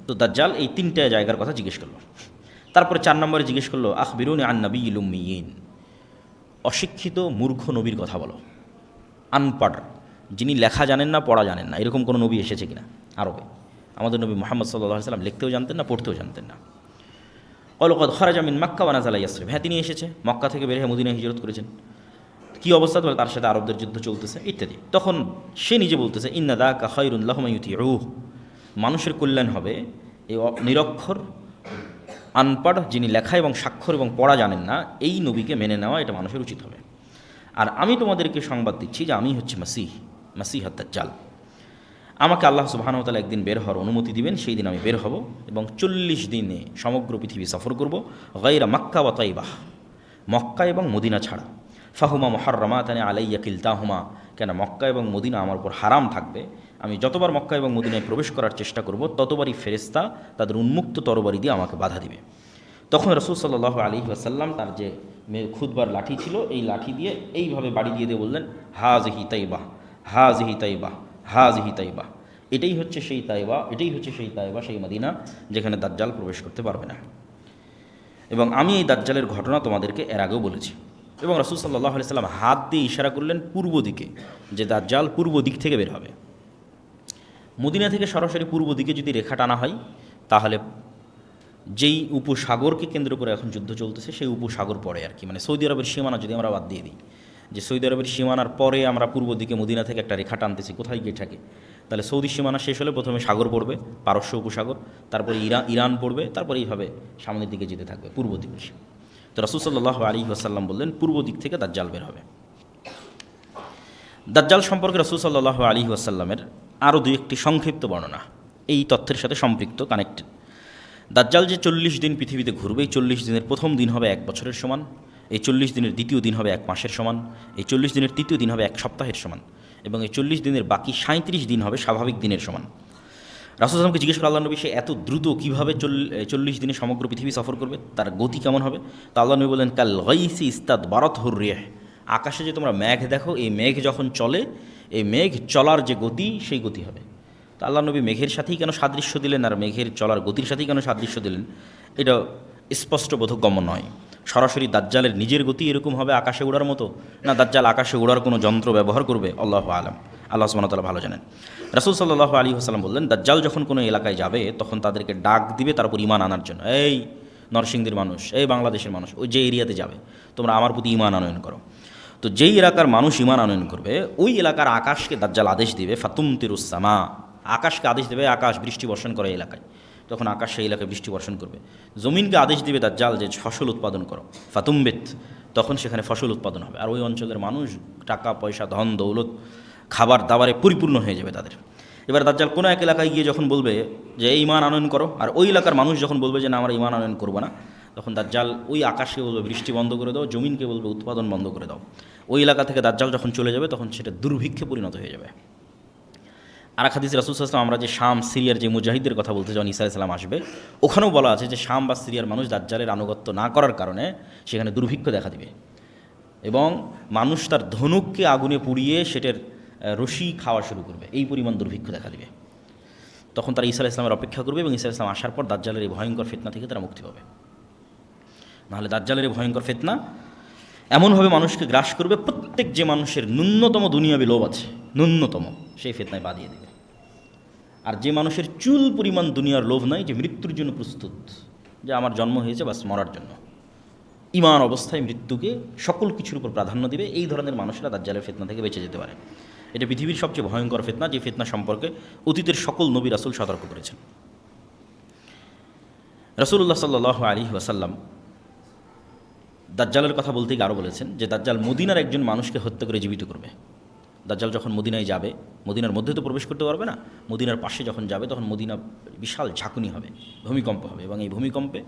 তো দাজ্জাল এই 3টে জায়গার কথা জিজ্ঞেস করলো। তারপরে 4 নম্বরে জিজ্ঞেস করলো আখবিরুনি আন নাবিয়্যিল উম্মিয়িন, অশিক্ষিত মূর্খ নবীর কথা বলো, আনপড়, যিনি লেখা জানেন না, পড়া জানেন না, এরকম কোনো নবী এসেছে কিনা আরবে? আমাদের নবী মুহাম্মদ সাল্লাল্লাহু আলাইহি ওয়াসাল্লাম লিখতেও জানতেন না, পড়তেও জানতেন না। ক্বালু ক্বাদ খারাজা মিন মক্কা ওয়া নাযালা ইয়াসরিব, হ্যাঁ তিনি এসেছে, মক্কা থেকে বের হয়ে মদিনায় হিজরত করেছেন। কী অবস্থা? তো তার সাথে আরবদের যুদ্ধ চলতেছে ইত্যাদি। তখন সে নিজে বলতেছে ইন্না যাকা খায়রুন লাহুম ইউতিউহ, মানুষের কল্যাণ হবে এই নিরক্ষর, আনপড়, যিনি লেখা এবং স্বাক্ষর এবং পড়া জানেন না, এই নবীকে মেনে নেওয়া এটা মানুষের উচিত হবে। আর আমি তোমাদেরকে সংবাদ দিচ্ছি যে আমি হচ্ছে মাসিহ আদ-দাজ্জাল। আমাকে আল্লাহ সুবহানাহু ওয়া তাআলা একদিন বের হওয়ার অনুমতি দিবেন, সেই দিন আমি বের হব এবং 40 দিনে সমগ্র পৃথিবী সফর করব, গায়রা মক্কা ওয়া তাইবাহ, মক্কা এবং মদিনা ছাড়া। ফাহুমা মুহাররামাতানি আলাইয়া কিলতাহুমা, কেন মক্কা এবং মদিনা আমার উপর হারাম থাকবে। আমি যতবার মক্কা এবং মদিনায় প্রবেশ করার চেষ্টা করব ততবারই ফেরেশতা তাদের উন্মুক্ত তরবারি দিয়ে আমাকে বাধা দিবে। তখন রাসূল সাল্লাল্লাহু আলাইহি ওয়াসাল্লাম তার যে খুতবার লাঠি ছিল এই লাঠি দিয়ে এইভাবে বাড়ি দিয়ে বললেন, হাযিহি তাইবাহ, হাযিহি তাইবাহ, হাযিহি তাইবাহ। এটাই হচ্ছে সেই তাইবা, এটাই হচ্ছে সেই তাইবা, সেই মদিনা যেখানে দাজ্জাল প্রবেশ করতে পারবে না। এবং আমি এই দাজ্জালের ঘটনা তোমাদেরকে এর আগেও বলেছি। এবং রাসূল সাল্লাল্লাহু আলাইহি সাল্লাম হাত দিয়ে ইশারা করলেন পূর্ব দিকে, যে দাজ্জাল পূর্ব দিক থেকে বের হবে। মদিনা থেকে সরাসরি পূর্ব দিকে যদি রেখা টানা হয়, তাহলে যেই উপসাগরকে কেন্দ্র করে এখন যুদ্ধ চলতেছে সেই উপসাগর পড়ে আর কি, মানে সৌদি আরবের সীমানা যদি আমরা বাদ দিয়ে দিই, যে সৌদি আরবের সীমানার পরে আমরা পূর্ব দিকে মদিনা থেকে একটা রেখা টানতেছি, কোথায় গিয়ে থাকে, তাহলে সৌদি সীমানা শেষ হলে প্রথমে সাগর পড়বে, পারস্য উপসাগর, তারপরে ইরান পড়বে, তারপরে এইভাবে সামনের দিকে যেতে থাকবে পূর্ব দিকে। তো রাসূল সাল্লাল্লাহু আলাইহি ওয়াসাল্লাম বললেন পূর্ব দিক থেকে দাজ্জাল বের হবে। দাজ্জাল সম্পর্কে রাসূল সাল্লাল্লাহু আলাইহি ওয়াসাল্লামের আরও দুই একটি সংক্ষিপ্ত বর্ণনা এই তথ্যের সাথে সম্পৃক্ত, কানেক্টেড। দাজ্জাল যে 40 দিন পৃথিবীতে ঘুরবে, এই 40 দিনের প্রথম দিন হবে 1 বছরের সমান, এই 40 দিনের দ্বিতীয় দিন হবে 1 মাসের সমান, এই 40 দিনের তৃতীয় দিন হবে 1 সপ্তাহের সমান, এবং এই 40 দিনের বাকি 37 দিন হবে স্বাভাবিক দিনের সমান। রাসূল সাল্লাল্লাহু আলাইহি ওয়াসাল্লামকে জিজ্ঞেস করা আল্লাহ নবী, সে এত দ্রুত কীভাবে 40 দিনে সমগ্র পৃথিবী সফর করবে, তার গতি কেমন হবে? তা আল্লাহ নবী বললেন, কাল গাইসি ইস্তাদবারাতহুর রিহ, আকাশে যে তোমরা মেঘ দেখো, এই মেঘ যখন চলে, এই মেঘ চলার যে গতি, সেই গতি হবে। তা আল্লাহ নবী মেঘের সাথেই কেন সাদৃশ্য দিলেন, আর মেঘের চলার গতির সাথেই কেন সাদৃশ্য দিলেন, এটা স্পষ্ট বোধগম্য নয়। সরাসরি দাজ্জালের নিজের গতি এরকম হবে আকাশে ওড়ার মতো, না দাজ্জাল আকাশে ওড়ার কোনো যন্ত্র ব্যবহার করবে, আল্লাহু আলাম, আল্লাহ সুবহানাহু ওয়া তাআলা ভালো জানেন। রাসূল সাল্লাল্লাহু আলাইহি ওয়াসাল্লাম বললেন, দাজ্জাল যখন কোনো এলাকায় যাবে তখন তাদেরকে ডাক দিবে তার উপর ঈমান আনার জন্য। এই নরসিংদীর মানুষ, এই বাংলাদেশের মানুষ, ওই যে এরিয়াতে যাবে, তোমরা আমার প্রতি ঈমান আনয়ন করো। তো যেই এলাকার মানুষ ঈমান আনয়ন করবে, ওই এলাকার আকাশকে দাজ্জাল আদেশ দিবে, ফাতুমতিরুস সামা, আকাশকে আদেশ দেবে আকাশ বৃষ্টি বর্ষণ করে এলাকায়, তখন আকাশ সেই এলাকায় বৃষ্টি বর্ষণ করবে। জমিনকে আদেশ দিবে দাজ্জাল যে ফসল উৎপাদন করো, ফাতুমবিত, তখন সেখানে ফসল উৎপাদন হবে, আর ওই অঞ্চলের মানুষ টাকা পয়সা ধন দৌলত খাবার দাবারে পরিপূর্ণ হয়ে যাবে তাদের। এবার দাজ্জাল কোনো এক এলাকায় গিয়ে যখন বলবে যে এই ঈমান আনয়ন করো, আর ওই এলাকার মানুষ যখন বলবে যে না আমরা ঈমান আনয়ন করবো না, তখন দাজ্জাল ওই আকাশকে বলবে বৃষ্টি বন্ধ করে দাও, জমিনকে বলবে উৎপাদন বন্ধ করে দাও। ওই এলাকা থেকে দাজ্জাল যখন চলে যাবে তখন সেটা দুর্ভিক্ষে পরিণত হয়ে যাবে। আর এক হাদিসে রাসূল সাল্লাল্লাহু আলাইহি ওয়াসাল্লাম, আমরা যে শাম সিরিয়ার যে মুজাহিদদের কথা বলতে যখন ঈসা আলাইহিস সালাম আসবে, ওখানেও বলা আছে যে শাম বা সিরিয়ার মানুষ দাজ্জালের আনুগত্য না করার কারণে সেখানে দুর্ভিক্ষ দেখা দিবে, এবং মানুষ তার ধনুককে আগুনে পুড়িয়ে সেটার রশি খাওয়া শুরু করবে, এই পরিমাণ দুর্ভিক্ষ দেখা দিবে। তখন তারা ঈসা আলাইহিস সালামের অপেক্ষা করবে, এবং ঈসা আলাইহিস সালাম আসার পর দাজ্জালের এই ভয়ঙ্কর ফিতনা থেকে তারা মুক্তি পাবে। নাহলে দাজ্জালের এই ভয়ঙ্কর ফিতনা এমনভাবে মানুষকে গ্রাস করবে, প্রত্যেক যে মানুষের ন্যূনতম দুনিয়াবি লোভ আছে, ন্যূনতম, সেই ফিতনায় বাদিয়ে দেবে। আর যে মানুষের চুল পরিমাণ দুনিয়ার লোভ নাই, যে মৃত্যুর জন্য প্রস্তুত, যে আমার জন্ম হয়েছে বাস মরার জন্য, ঈমান অবস্থায় মৃত্যুকে সকল কিছুর উপর প্রাধান্য দিবে, এই ধরনের মানুষেরা দাজ্জালের ফিতনা থেকে বেঁচে যেতে পারে। এটা পৃথিবীর সবচেয়ে ভয়ঙ্কর ফিতনা, যে ফিতনা সম্পর্কে অতীতের সকল নবী রাসূল সতর্ক করেছেন। রাসূলুল্লাহ সাল্লাল্লাহু আলাইহি ওয়াসাল্লাম দাজ্জালের কথা বলতে গিয়ে আরও বলেছেন যে দাজ্জাল মদিনার একজন মানুষকে হত্যা করে জীবিত করবে। দাজ্জাল যখন মদিনায় যাবে, মদিনার মধ্যে তো প্রবেশ করতে পারবে না, মদিনার পাশে যখন যাবে তখন মদিনা বিশাল ঝাঁকুনি হবে, ভূমিকম্প হবে, এবং এই ভূমিকম্পে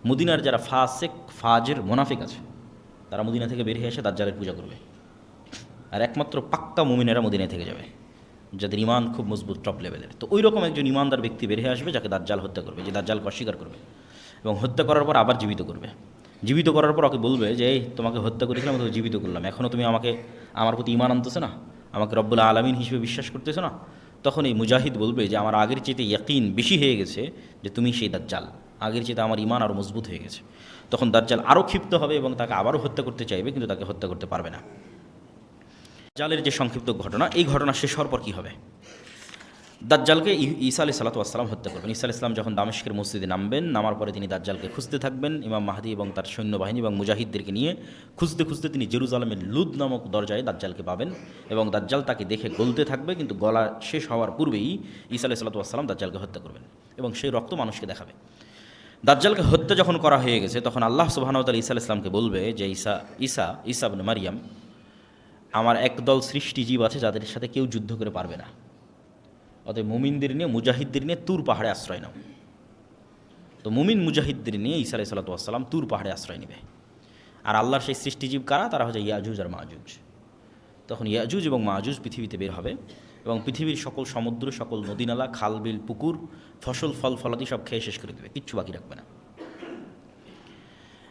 মদিনার যারা ফাসেক ফাজের মোনাফিক আছে তারা মদিনা থেকে বের হয়ে এসে দাজ্জালের পূজা করবে, আর একমাত্র পাক্কা মুমিনেরা মদিনায় থেকে যাবে, যাদের ঈমান খুব মজবুত টপ লেভেলের। তো ওই রকম একজন ঈমানদার ব্যক্তি বের হয়ে আসবে যাকে দাজ্জাল হত্যা করবে, যে দাজ্জালকে অস্বীকার করবে, এবং হত্যা করার পর আবার জীবিত করবে। জীবিত করার পর ওকে বলবে যে এই তোমাকে হত্যা করেছিলাম, তোকে জীবিত করলাম, এখনও তুমি আমার প্রতি ঈমান আনতেছো না, আমাকে রব্বুল আলামিন হিসেবে বিশ্বাস করতেছো না। তখন এই মুজাহিদ বলবে যে আমার আগের চেয়ে ইয়াকিন বেশি হয়ে গেছে যে তুমি সেই দাজ্জাল, আগের চেয়ে আমার ঈমান আরও মজবুত হয়ে গেছে। তখন দাজ্জাল আরও ক্ষিপ্ত হবে এবং তাকে আবারও হত্যা করতে চাইবে, কিন্তু তাকে হত্যা করতে পারবে না। দাজ্জালের যে সংক্ষিপ্ত ঘটনা, এই ঘটনা শেষ হওয়ার পর কী হবে? দাজ্জালকে ঈসা আলাইহিস সালাতু ওয়াস সালাম হত্যা করবেন। ঈসা আলাইহিস সালাম যখন দামেস্কের মসজিদে নামবেন, নামার পরে তিনি দাজ্জালকে খুঁজতে থাকবেন, ইমাম মাহদী এবং তার সৈন্যবাহিনী এবং মুজাহিদদেরকে নিয়ে খুঁজতে খুঁজতে তিনি জেরুজালেমের লুদ নামক দরজায় দাজ্জালকে পাবেন, এবং দাজ্জাল তাকে দেখে গলতে থাকবে, কিন্তু গলা শেষ হওয়ার পূর্বেই ঈসা আলাইহিস সালাতু ওয়াস সালাম দাজ্জালকে হত্যা করবেন, এবং সেই রক্ত মানুষকে দেখাবে। দাজ্জালকে হত্যা যখন করা হয়ে গেছে, তখন আল্লাহ সুবহানাহু ওয়া তাআলা ঈসা আলাইহিস সালামকে বলবে যে ঈসা ইবনে মারিয়াম, আমার একদল সৃষ্টি জীব আছে যাদের সাথে কেউ যুদ্ধ করে পারবে না, অতএব মুমিনদের নিয়ে মুজাহিদদের নিয়ে তুর পাহাড়ে আশ্রয় নাও। তো মুমিন মুজাহিদদের নিয়ে ঈসা আলাইহিস সালাতু ওয়াস সালাম তুর পাহাড়ে আশ্রয় নেবে। আর আল্লাহর সেই সৃষ্টিজীব কারা? তারা হচ্ছে ইয়াজুজ আর মাজুজ। তখন ইয়াজুজ এবং মাজুজ পৃথিবীতে বের হবে এবং পৃথিবীর সকল সমুদ্র, সকল নদীনালা, খাল বিল, পুকুর, ফসল ফল ফলাদি সব খেয়ে শেষ করে দেবে, কিচ্ছু বাকি রাখবে না।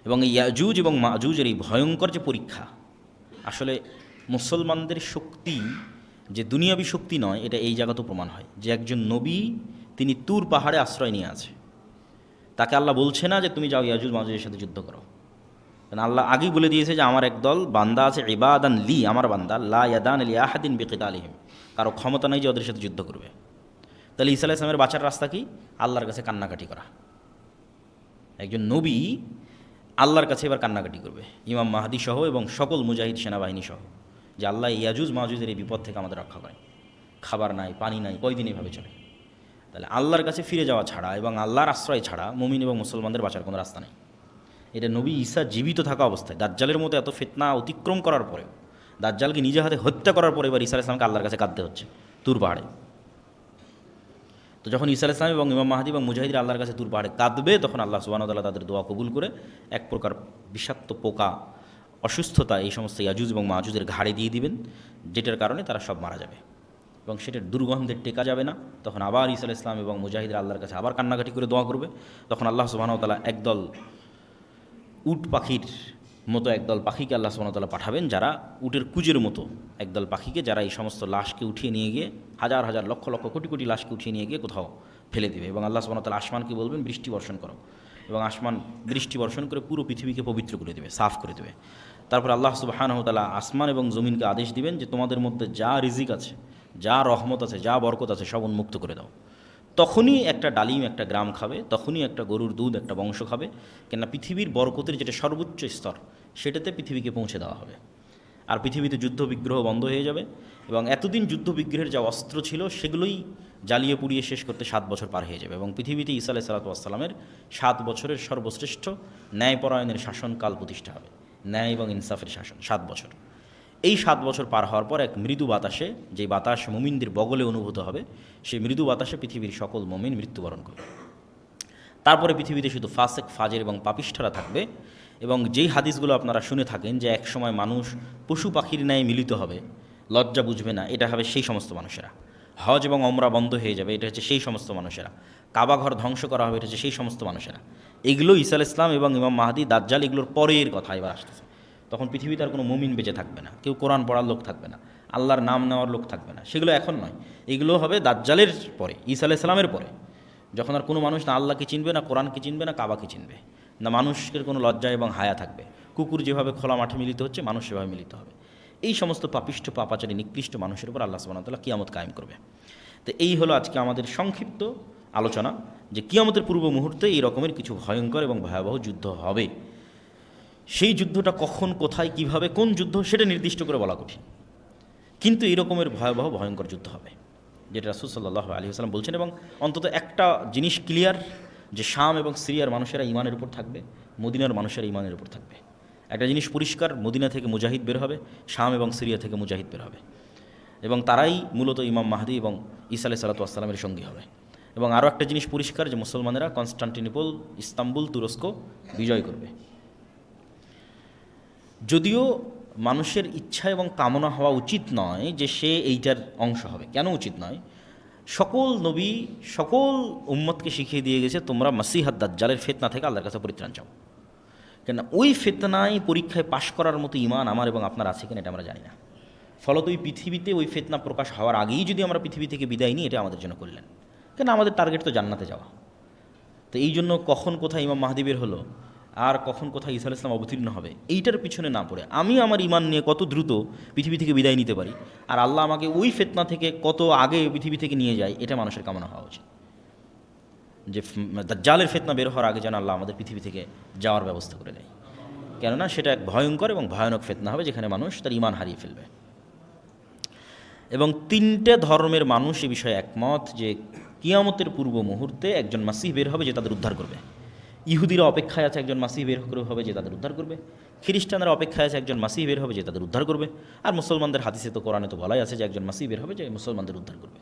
এবং এই ইয়াজুজ এবং মাজুজের এই ভয়ঙ্কর যে পরীক্ষা, আসলে মুসলমানদের শক্তি যে দুনিয়াবী শক্তি নয়, এটা এই জায়গাতেও প্রমাণ হয় যে একজন নবী তিনি তুর পাহাড়ে আশ্রয় নিয়ে আছে। তাকে আল্লাহ বলছে না যে তুমি যাও ইয়াজুজ মাজুজের সাথে যুদ্ধ করো, কারণ আল্লাহ আগেই বলে দিয়েছে যে আমার একদল বান্দা আছে, ইবাদান লি, আমার বান্দা, লা ইয়াদান লি আহাদিন বিকিতালিহিম, কারো ক্ষমতা নেই যে ওদের সাথে যুদ্ধ করবে। তাহলে ঈসা আলাইহিস সালামের বাঁচার রাস্তা কি? আল্লাহর কাছে কান্নাকাটি করা। একজন নবী আল্লাহর কাছে এবার কান্নাকাটি করবে, ইমাম মাহদী সহ এবং সকল মুজাহিদ সেনাবাহিনী সহ, যে আল্লাহ ইয়াজুজ মাজুজের এই বিপদ থেকে আমাদের রক্ষা করে। খাবার নাই, পানি নাই, কয়দিন এভাবে চলে। তাহলে আল্লাহর কাছে ফিরে যাওয়া ছাড়া এবং আল্লাহর আশ্রয় ছাড়া মুমিন এবং মুসলমানদের বাঁচার কোনো রাস্তা নেই। এটা নবী ঈসা জীবিত থাকা অবস্থায়, দাজ্জালের মতো এত ফিতনা অতিক্রম করার পরেও, দাজ্জালকে নিজে হাতে হত্যা করার পরে এবার ঈসা আলাইহিস সালামকে আল্লাহর কাছে কাঁদতে হচ্ছে তুর পাহাড়ে। তো যখন ঈসা আলাইহিস সালাম এবং ইমাম মাহদী এবং মুজাহিদরা আল্লাহর কাছে তুর পাহাড়ে কাঁদবে, তখন আল্লাহ সুবহানাহু ওয়া তাআলা তাদের দোয়া কবুল করে এক প্রকার বিষাক্ত পোকা, অসুস্থতা এই সমস্ত ইয়াজুজ এবং মাজুজের ঘাড়ে দিয়ে দিবেন, যেটার কারণে তারা সব মারা যাবে এবং সেটার দুর্গন্ধে টেকা যাবে না। তখন আবার ঈসা আলাইহিস সালাম এবং মুজাহিদরা আল্লাহর কাছে আবার কান্নাকাটি করে দোয়া করবে। তখন আল্লাহ সুবহানাহু ওয়া তাআলা একদল উট পাখির মতো একদল পাখিকে আল্লাহ সুবহানাহু ওয়া তাআলা পাঠাবেন, যারা উটের কুজের মতো একদল পাখিকে, যারা এই সমস্ত লাশকে উঠিয়ে নিয়ে গিয়ে, হাজার হাজার লক্ষ লক্ষ কোটি কোটি লাশকে উঠিয়ে নিয়ে গিয়ে কোথাও ফেলে দেবে। এবং আল্লাহ সুবহানাহু ওয়া তাআলা আসমানকে বলবেন বৃষ্টি বর্ষণ করো, এবং আসমান বৃষ্টি বর্ষণ করে পুরো পৃথিবীকে পবিত্র করে দেবে, সাফ করে দেবে। তারপর আল্লাহ সুবহানাহু ওয়া তাআলা আসমান এবং জমিনকে আদেশ দিবেন যে তোমাদের মধ্যে যা রিজিক আছে, যা রহমত আছে, যা বরকত আছে, সব উন্মুক্ত করে দাও। তখনই একটা ডালিম একটা গ্রাম খাবে, তখনই একটা গরুর দুধ একটা বংশ খাবে, কেননা পৃথিবীর বরকতের যেটা সর্বোচ্চ স্তর, সেটাতে পৃথিবীকে পৌঁছে দেওয়া হবে। আর পৃথিবীতে যুদ্ধ বিগ্রহ বন্ধ হয়ে যাবে এবং এতদিন যুদ্ধ বিগ্রহের যা অস্ত্র ছিল সেগুলোই জ্বালিয়ে পুড়িয়ে শেষ করতে 7 বছর পার হয়ে যাবে এবং পৃথিবীতে ঈসা আলাইহিস সালাতু ওয়াস সালামের 7 বছরের সর্বশ্রেষ্ঠ ন্যায়পরায়ণের শাসনকাল প্রতিষ্ঠা হবে, ন্যায় এবং ইনসাফের শাসন 7 বছর। এই 7 বছর পার হওয়ার পর এক মৃদু বাতাসে, যে বাতাস মুমিনদের বগলে অনুভূত হবে, সেই মৃদু বাতাসে পৃথিবীর সকল মুমিন মৃত্যুবরণ করবে। তারপরে পৃথিবীতে শুধু ফাসেক, ফাজের এবং পাপিষ্ঠরা থাকবে। এবং যেই হাদিসগুলো আপনারা শুনে থাকেন যে এক সময় মানুষ পশু পাখির ন্যায় মিলিত হবে, লজ্জা বুঝবে না, এটা হবে সেই সমস্ত মানুষেরা। হজ এবং ওমরা বন্ধ হয়ে যাবে, এটা হচ্ছে সেই সমস্ত মানুষেরা। কাবা ঘর ধ্বংস করা হবে, এটা হচ্ছে সেই সমস্ত মানুষেরা। এগুলো ঈসা আলাইহিস সালাম এবং ইমাম মাহদী, দাজ্জাল, এগুলোর পরের কথা এবার আসতেছে। তখন পৃথিবীতে আর কোনো মুমিন বেঁচে থাকবে না, কেউ কোরআন পড়ার লোক থাকবে না, আল্লাহর নাম নেওয়ার লোক থাকবে না। সেগুলো এখন নয়, এগুলো হবে দাজ্জালের পরে, ঈসা আলাইহিস সালামের পরে, যখন আর কোনো মানুষ না আল্লাহকে চিনবে, না কোরআনকে চিনবে, না কাবাকে চিনবে, না মানুষের কোনো লজ্জা এবং হায়া থাকবে। কুকুর যেভাবে খোলা মাঠে মিলিত হচ্ছে, মানুষ সেভাবে মিলিত হবে। এই সমস্ত পাপিষ্ঠ, পাপাচারী, নিকৃষ্ট মানুষের উপর আল্লাহ সুবহানাহু ওয়া তাআলা কিয়ামত কায়েম করবে। তো এই হলো আজকে আমাদের সংক্ষিপ্ত আলোচনা যে কিয়ামতের পূর্ব মুহূর্তে এই রকমের কিছু ভয়ঙ্কর এবং ভয়াবহ যুদ্ধ হবে। সেই যুদ্ধটা কখন, কোথায়, কিভাবে, কোন যুদ্ধ, সেটা নির্দিষ্ট করে বলা কঠিন, কিন্তু এই রকমের ভয়াবহ ভয়ঙ্কর যুদ্ধ হবে, যেটা রাসূল সাল্লাল্লাহু আলাইহি ওয়াসাল্লাম বলছেন। এবং অন্তত একটা জিনিস ক্লিয়ার, যে শাম এবং সিরিয়ার মানুষেরা ঈমানের উপর থাকবে, মদিনার মানুষেরা ঈমানের উপর থাকবে। একটা জিনিস পরিষ্কার, মদিনা থেকে মুজাহিদ বের হবে, শাম এবং সিরিয়া থেকে মুজাহিদ বের হবে, এবং তারাই মূলত ইমাম মাহদী এবং ঈসা আলাইহিস সালাতু ওয়াস সালামের সঙ্গী হবে। এবং আরও একটা জিনিস পরিষ্কার, যে মুসলমানেরা কনস্টান্টিনোপল, ইস্তাম্বুল, তুরস্ক বিজয় করবে। যদিও মানুষের ইচ্ছা এবং কামনা হওয়া উচিত নয় যে সে এইটার অংশ হবে। কেন উচিত নয়? সকল নবী সকল উম্মতকে শিখিয়ে দিয়ে গেছে, তোমরা মাসিহাদ দাজ্জালের ফিতনা থেকে আল্লাহর কাছে পরিত্রাণ চাও। কেন ওই ফিতনায় পরীক্ষায় পাশ করার মতো ঈমান আমার এবং আপনার আছে কিনা এটা আমরা জানি না। ফলত ওই পৃথিবীতে ওই ফিতনা প্রকাশ হওয়ার আগেই যদি আমরা পৃথিবী থেকে বিদায় নিই, এটা আমাদের জন্য করলেন। কেন আমাদের টার্গেট তো জান্নাতে যাওয়া। তো এই জন্য কখন কোথায় ইমাম মাহদী বের হলো আর কখন কোথায় ঈসা আলাইহিস সালাম অবতীর্ণ হবে, এইটার পিছনে না পড়ে আমি আমার ঈমান নিয়ে কত দ্রুত পৃথিবী থেকে বিদায় নিতে পারি, আর আল্লাহ আমাকে ওই ফিতনা থেকে কত আগে পৃথিবী থেকে নিয়ে যায়, এটা মানুষের কামনা হওয়া উচিত। যে দাজ্জালের ফিতনা বের হওয়ার আগে যেন আল্লাহ আমাদের পৃথিবী থেকে যাওয়ার ব্যবস্থা করে দেয়, কেননা সেটা এক ভয়ঙ্কর এবং ভয়ানক ফিতনা হবে, যেখানে মানুষ তার ঈমান হারিয়ে ফেলবে। এবং 3টে ধর্মের মানুষ এ বিষয়ে একমত যে কিয়ামতের পূর্ব মুহূর্তে একজন মাসিহ বের হবে যে তাদের উদ্ধার করবে। ইহুদিরা অপেক্ষায় আছে একজন মাসিহ বের হবে যে তাদের উদ্ধার করবে, খ্রিস্টানরা অপেক্ষায় আছে একজন মাসিহ বের হবে যে তাদের উদ্ধার করবে, আর মুসলমানদের হাদিসে তো কোরআনে তো বলাই আছে যে একজন মাসিহ বের হবে যে মুসলমানদের উদ্ধার করবে।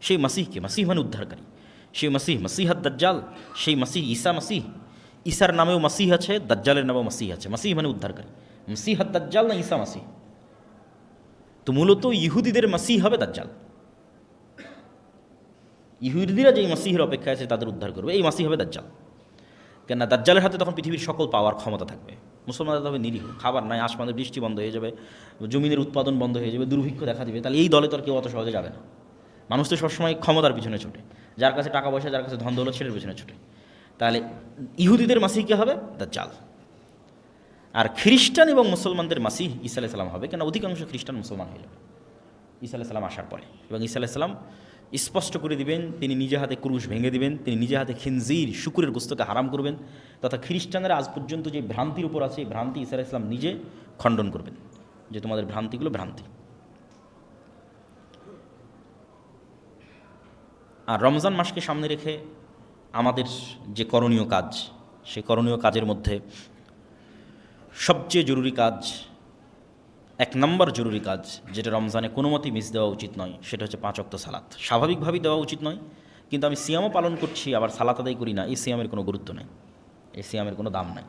সেই মাসিহকে, মাসিহ মানে উদ্ধারকারী, সেই মাসিহ, মাসিহাত দাজ্জাল, সেই মাসিহ ঈসা মাসিহ। ঈসার নামেও মাসিহ আছে, দাজ্জালের নামেও মাসিহ আছে। মাসিহ মানে উদ্ধারকারী, মাসিহাত দাজ্জাল না ঈসা মাসিহ? তো মূলত ইহুদিদের মাসিহ হবে দাজ্জাল। ইহুদিরা যেই মাসিহের অপেক্ষায় আছে তাদের উদ্ধার করবে, এই মাসিহ হবে দাজ্জাল। কেননা দাজ্জালের হাতে তখন পৃথিবীর সকল পাওয়ার ক্ষমতা থাকবে। মুসলমানদের হবে নিরীহ, খাবার নাই, আসমানের বৃষ্টি বন্ধ হয়ে যাবে, জমিনের উৎপাদন বন্ধ হয়ে যাবে, দুর্ভিক্ষ দেখা দিবে। তাহলে এই দলে তো আর কেউ অত সহজে যাবে না। মানুষ তো সবসময় ক্ষমতার পিছনে ছোটে, যার কাছে টাকা পয়সা, যার কাছে ধন দৌলত, সেটার পিছনে ছোটে। তাহলে ইহুদিদের মাসিহ কে হবে? দাজ্জাল। আর খ্রিস্টান এবং মুসলমানদের মাসিহ ঈসা আলাইহিস সালাম হবে, কেন অধিকাংশ খ্রিস্টান মুসলমান হয়ে যাবে ঈসা আলাইহিস সালাম আসার পরে। এবং ঈসা আলাইহিস সালাম স্পষ্ট করে দিবেন, তিনি নিজে হাতে ক্রুশ ভেঙে দিবেন, তিনি নিজে হাতে খিনজির, শুকুরের গোস্তকে হারাম করবেন। তথা খ্রিস্টানরা আজ পর্যন্ত যে ভ্রান্তির উপর আছে, এই ভ্রান্তি ঈসা আলাইহিস সালাম নিজে খণ্ডন করবেন, যে তোমাদের ভ্রান্তিগুলো ভ্রান্তি। আর রমজান মাসকে সামনে রেখে আমাদের যে করণীয় কাজ, সেই করণীয় কাজের মধ্যে সবচেয়ে জরুরি কাজ, 1 নম্বর জরুরি কাজ, যেটা রমজানে কোনো মতেই মিস দেওয়া উচিত নয়, সেটা হচ্ছে 5 ওয়াক্ত সালাত। স্বাভাবিকভাবেই দেওয়া উচিত নয়, কিন্তু আমি সিয়ামও পালন করছি আবার সালাত আদায় করি না, এই সিয়ামের কোনো গুরুত্ব নেই, এই সিয়ামের কোনো দাম নাই।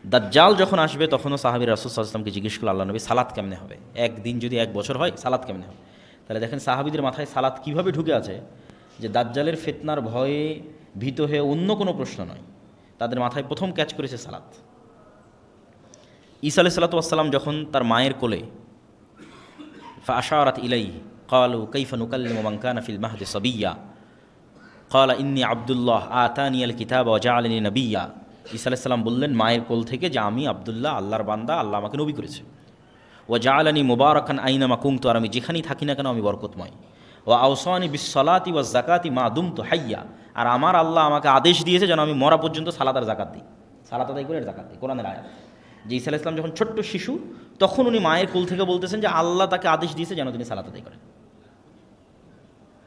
দাজ্জাল যখন আসবে তখনও সাহাবী রাসূল সাল্লাল্লাহু আলাইহি ওয়াসাল্লামকে জিজ্ঞেস করল, আল্লাহ নবী সালাত কেমনে হবে? একদিন যদি 1 বছর হয়, সালাত কেমনে হবে? তাহলে দেখেন সাহাবীদের মাথায় সালাত কীভাবে ঢুকে আছে, যে দাজ্জালের ফিতনার ভয়ে ভীত হয়ে অন্য কোনো প্রশ্ন নয়, তাদের মাথায় প্রথম ক্যাচ করেছে সালাত। ঈসা আলাইহিস সালাতু ওয়াস সালাম যখন তার মায়ের কোলে, ফাআশারাত ইলাইহি ক্বালু কাইফা নুকাল্লিমু মান কানা ফিল মাহদি সাবিয়্যা ক্বালা ইন্নী আব্দুল্লাহ আতানিয়াল কিতাবা ওয়া জাআলানি নাবিয়্যা। ঈসা আলাইহিস সালাম বললেন মায়ের কোল থেকে যে আমি আব্দুল্লাহ, আল্লাহর বান্দা, আল্লাহ আমাকে নবী করেছে। ওয়া জাআলানি মুবারাকান আইনামা কুনতু, আর আমি যেখানেই থাকি না কেন আমি বরকতময়। ওয়া আওসানি বিসসালাতি ওয়াজ যাকাতি মা দুমতু হাইয়্যা, আর আমার আল্লাহ আমাকে আদেশ দিয়েছে যেন আমি মরা পর্যন্ত সালাত আর যাকাত দিই, সালাত আদায় করে জাকাত দিই। কোরআনের আয়াত। যে ঈসা আলাইহিস সালাম যখন ছোট্ট শিশু, তখন উনি মায়ের কোল থেকে বলতেছেন যে আল্লাহ তাকে আদেশ দিয়েছে যেন তিনি সালাত আদায় করেন,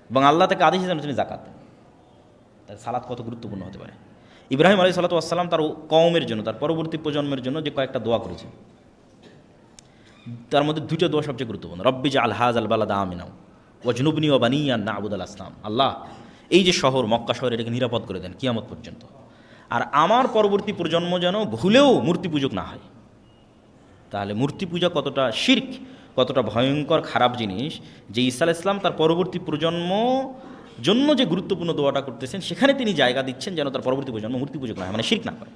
এবং আল্লাহ তাকে আদেশ দিয়েছে যেন তিনি জাকাত দেন। তার সালাত কত গুরুত্বপূর্ণ হতে পারে। ইব্রাহিম আলাইহিস সালাতু ওয়াস সালাম তার কওমের জন্য, তার পরবর্তী প্রজন্মের জন্য যে কয়েকটা দোয়া করেছেন, তার মধ্যে 2টা দোয়া সবচেয়ে গুরুত্বপূর্ণ। রব্বি জাআল হাযাল বালাদা আমিনা ওয়াজনুবনি ওয়া বানিয়া আন না'বুদাল আসনাম। আল্লাহ এই যে শহর, মক্কা শহর, এটাকে নিরাপদ করে দেন কিয়ামত পর্যন্ত, আর আমার পরবর্তী প্রজন্ম যেন ভুলেও মূর্তি পূজক না হয়। তাহলে মূর্তি পূজা কতটা শিরক, কতটা ভয়ঙ্কর খারাপ জিনিস, যে ঈসা আলাইহিস সালাম তার পরবর্তী প্রজন্ম জন্য যে গুরুত্বপূর্ণ দোয়াটা করতেছেন, সেখানে তিনি জায়গা দিচ্ছেন যেন তার পরবর্তী প্রজন্ম মূর্তি পূজক না হয়, মানে শিরক না করে।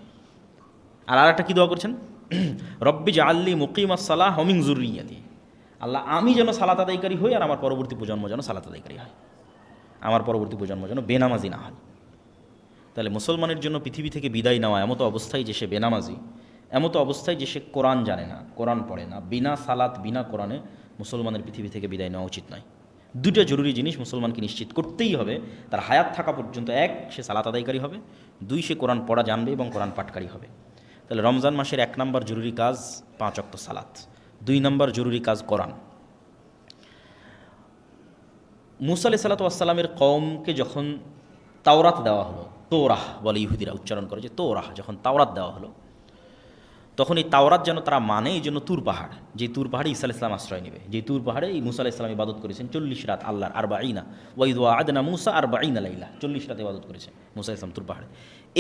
আর আরেকটা কী দোয়া করছেন? রব্বি জাআলনি মুকিমাস সালাহ ওয়া মিন যুররিয়াতি। আল্লাহ আমি যেন সালাত আদায়কারী হই, আর আমার পরবর্তী প্রজন্ম যেন সালাত আদায়কারী হয়, আমার পরবর্তী প্রজন্ম যেন বেনামাজি না হয়। তাহলে মুসলমানের জন্য পৃথিবী থেকে বিদায় নেওয়া এমতো অবস্থায় যে সে বেনামাজি, এমতো অবস্থায় যে সে কোরআন জানে না, কোরআন পড়ে না, বিনা সালাত বিনা কোরআনে মুসলমানের পৃথিবী থেকে বিদায় নেওয়া উচিত নয়। 2টা জরুরি জিনিস মুসলমানকে নিশ্চিত করতেই হবে তার হায়াত থাকা পর্যন্ত। 1, সে সালাত আদায়কারী হবে, 2, সে কোরআন পড়া জানবে এবং কোরআন পাঠকারী হবে। তাহলে রমজান মাসের 1 নম্বর জরুরি কাজ 5 ওয়াক্ত সালাত, 2 নম্বর জরুরি কাজ কোরআন। মুসা আলাইহিস সালাতু ওয়াস সালামের কওমকে যখন তাওরাত দেওয়া হলো, তোরাহ বলে ইহুদিরা উচ্চারণ করে, যে তোরাহ, যখন তাওরাত দেওয়া হলো, তখন এই তাওরাত যেন তারা মানে, এই জন্য তুর পাহাড়, যে তুর পাহাড়ে ঈসা আলাইহিস সালাম আশ্রয় নেবে, যে তুর পাহাড়ে এই মুসা আলাইহিস সালাম ইবাদত করেছেন 40 রাত, আল্লাহর আরবাঈনা ওয়াইদ ওয়া'আদনা মুসা 40 লাইলা, 40 রাত ইবাদত করেছে মুসা আলাইহিস সালাম তুর পাহাড়ে।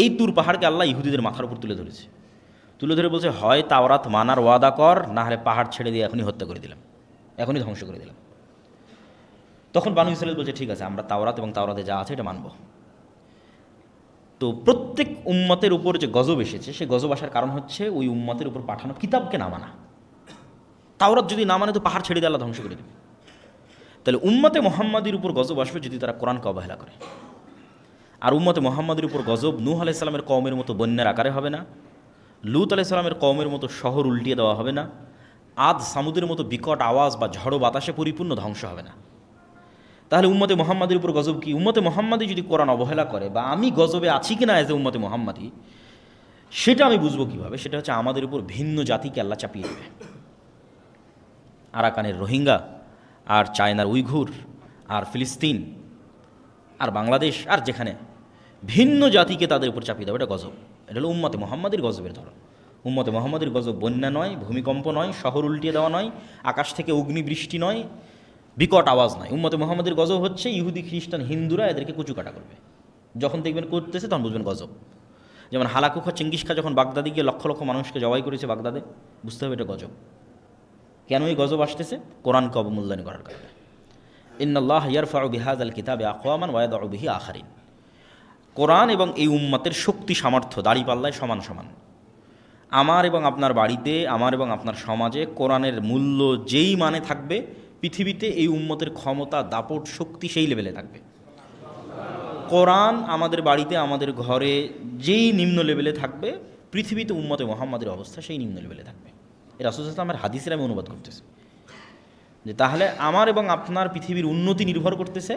এই তুর পাহাড়কে আল্লাহ ইহুদিদের মাথার উপর তুলে ধরেছে, তুলে ধরে বলছে হয় তাওরাত মানার ওয়াদা কর, না হলে পাহাড় ছেড়ে দিয়ে এখনই হত্যা করে দিলাম, এখনই ধ্বংস করে দিলাম। তখন বানু ইসরাঈল বলছে ঠিক আছে, আমরা তাওরাত এবং তাওরাতে যা আছে এটা মানব। তো প্রত্যেক উম্মতের উপর যে গজব এসেছে, সেই গজব আসার কারণ হচ্ছে ওই উম্মতের উপর পাঠানো কিতাবকে না মানা। তাওরাত যদি না মানে তো পাহাড় ছেড়ে দিয়ে আল্লাহ ধ্বংস করে দেবে। তাহলে উম্মতে মুহাম্মাদির উপর গজব আসবে যদি তারা কোরআনকে অবহেলা করে। আর উম্মতে মুহাম্মাদির উপর গজব নূহ আলাইহিস সালামের কওমের মতো বন্যার আকারে হবে না, লূত আলাইহিস সালামের কওমের মতো শহর উল্টিয়ে দেওয়া হবে না, আদ সামুদের মতো বিকট আওয়াজ বা ঝড়ো বাতাসে পরিপূর্ণ ধ্বংস হবে না। তাহলে উম্মতে মুহাম্মাদির উপর গজব কি? উম্মতে মুহাম্মাদি যদি কোরআন অবহেলা করে, বা আমি গজবে আছি কিনা এজ এ উম্মতে মুহাম্মাদি, সেটা আমি বুঝবো কীভাবে? সেটা হচ্ছে আমাদের উপর ভিন্ন জাতিকে আল্লাহ চাপিয়ে দেবে। আরাকানের রোহিঙ্গা, আর চায়নার উইঘুর, আর ফিলিস্তিন, আর বাংলাদেশ, আর যেখানে ভিন্ন জাতিকে তাদের উপর চাপিয়ে দেবে, এটা গজব। এটা হলো উম্মতে মুহাম্মাদির গজবের ধরন। উম্মতে মুহাম্মাদির গজব বন্যা নয়, ভূমিকম্প নয়, শহর উল্টিয়ে দেওয়া নয়, আকাশ থেকে অগ্নিবৃষ্টি নয়, বিকট আওয়াজ নয়। উম্মতে মুহাম্মাদের গজব হচ্ছে ইহুদি খ্রিস্টান হিন্দুরা এদেরকে কুচুকাটা করবে, যখন দেখবেন করতেছে তখন বুঝবেন গজব। যেমন হালাকু খা চেঙ্গিস খা যখন বাগদাদি গিয়ে লক্ষ লক্ষ মানুষকে জবাই করেছে বাগদাদে, বুঝতে হবে এটা গজব। কেন এই গজব আসতেছে? কোরআনকে অবমূল্যায়ন করার কারণে। ইন্নাল্লাহ ইয়ারফাউ বিহাযাল কিতাবি আকওয়ামান ওয়া ইয়াদউ বিহি আখারিন। কোরআন এবং এই উম্মতের শক্তি সামর্থ্য দাঁড়িপাল্লায় সমান সমান। আমার এবং আপনার বাড়িতে, আমার এবং আপনার সমাজে কোরআনের মূল্য যেই মানে থাকবে, পৃথিবীতে এই উম্মতের ক্ষমতা দাপট শক্তি সেই লেভেলে থাকবে। কোরআন আমাদের বাড়িতে আমাদের ঘরে যেই নিম্ন লেভেলে থাকবে, পৃথিবীতে উম্মতে মুহাম্মাদের অবস্থা সেই নিম্ন লেভেলে থাকবে। এই রাসূল সাল্লাল্লাহু আলাইহি ওয়াসাল্লামের হাদিসের আমি অনুবাদ করতেছি যে তাহলে আমার এবং আপনার পৃথিবীর উন্নতি নির্ভর করতেছে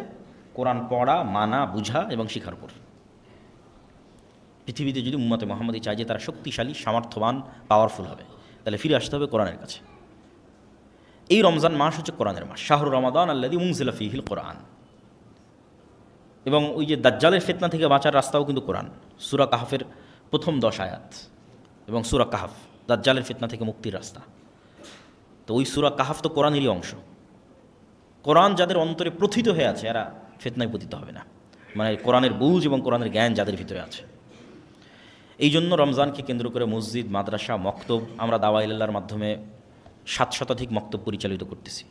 কোরআন পড়া, মানা, বুঝা এবং শিখার উপর। পৃথিবীতে যদি উম্মতে মুহাম্মাদি চায় যে তারা শক্তিশালী, সামর্থ্যবান, পাওয়ারফুল হবে, তাহলে ফিরে আসতে হবে কোরআনের কাছে। এই রমজান মাস হচ্ছে কোরআনের মাস, শাহরু রমাদান আল্লাযী উনজিলা ফীহিল কোরআন। এবং ওই যে দাজ্জালের ফিতনা থেকে বাঁচার রাস্তাও কিন্তু কোরআন। সূরা কাহফের প্রথম 10 আয়াত এবং সূরা কাহফ দাজ্জালের ফিতনা থেকে মুক্তির রাস্তা। তো ওই সূরা কাহফ তো কোরআনেরই অংশ। কোরআন যাদের অন্তরে প্রথিত হয়ে আছে এরা ফিতনায় পতিত হবে না, মানে কোরআনের বুঝ এবং কোরআনের জ্ঞান যাদের ভিতরে আছে। এই জন্য রমজানকে কেন্দ্র করে মসজিদ, মাদ্রাসা, মক্তব, আমরা দাওয়া ইলাল্লাহর মাধ্যমে 7 শতাধিক মক্তব পরিচালিত করতেছি।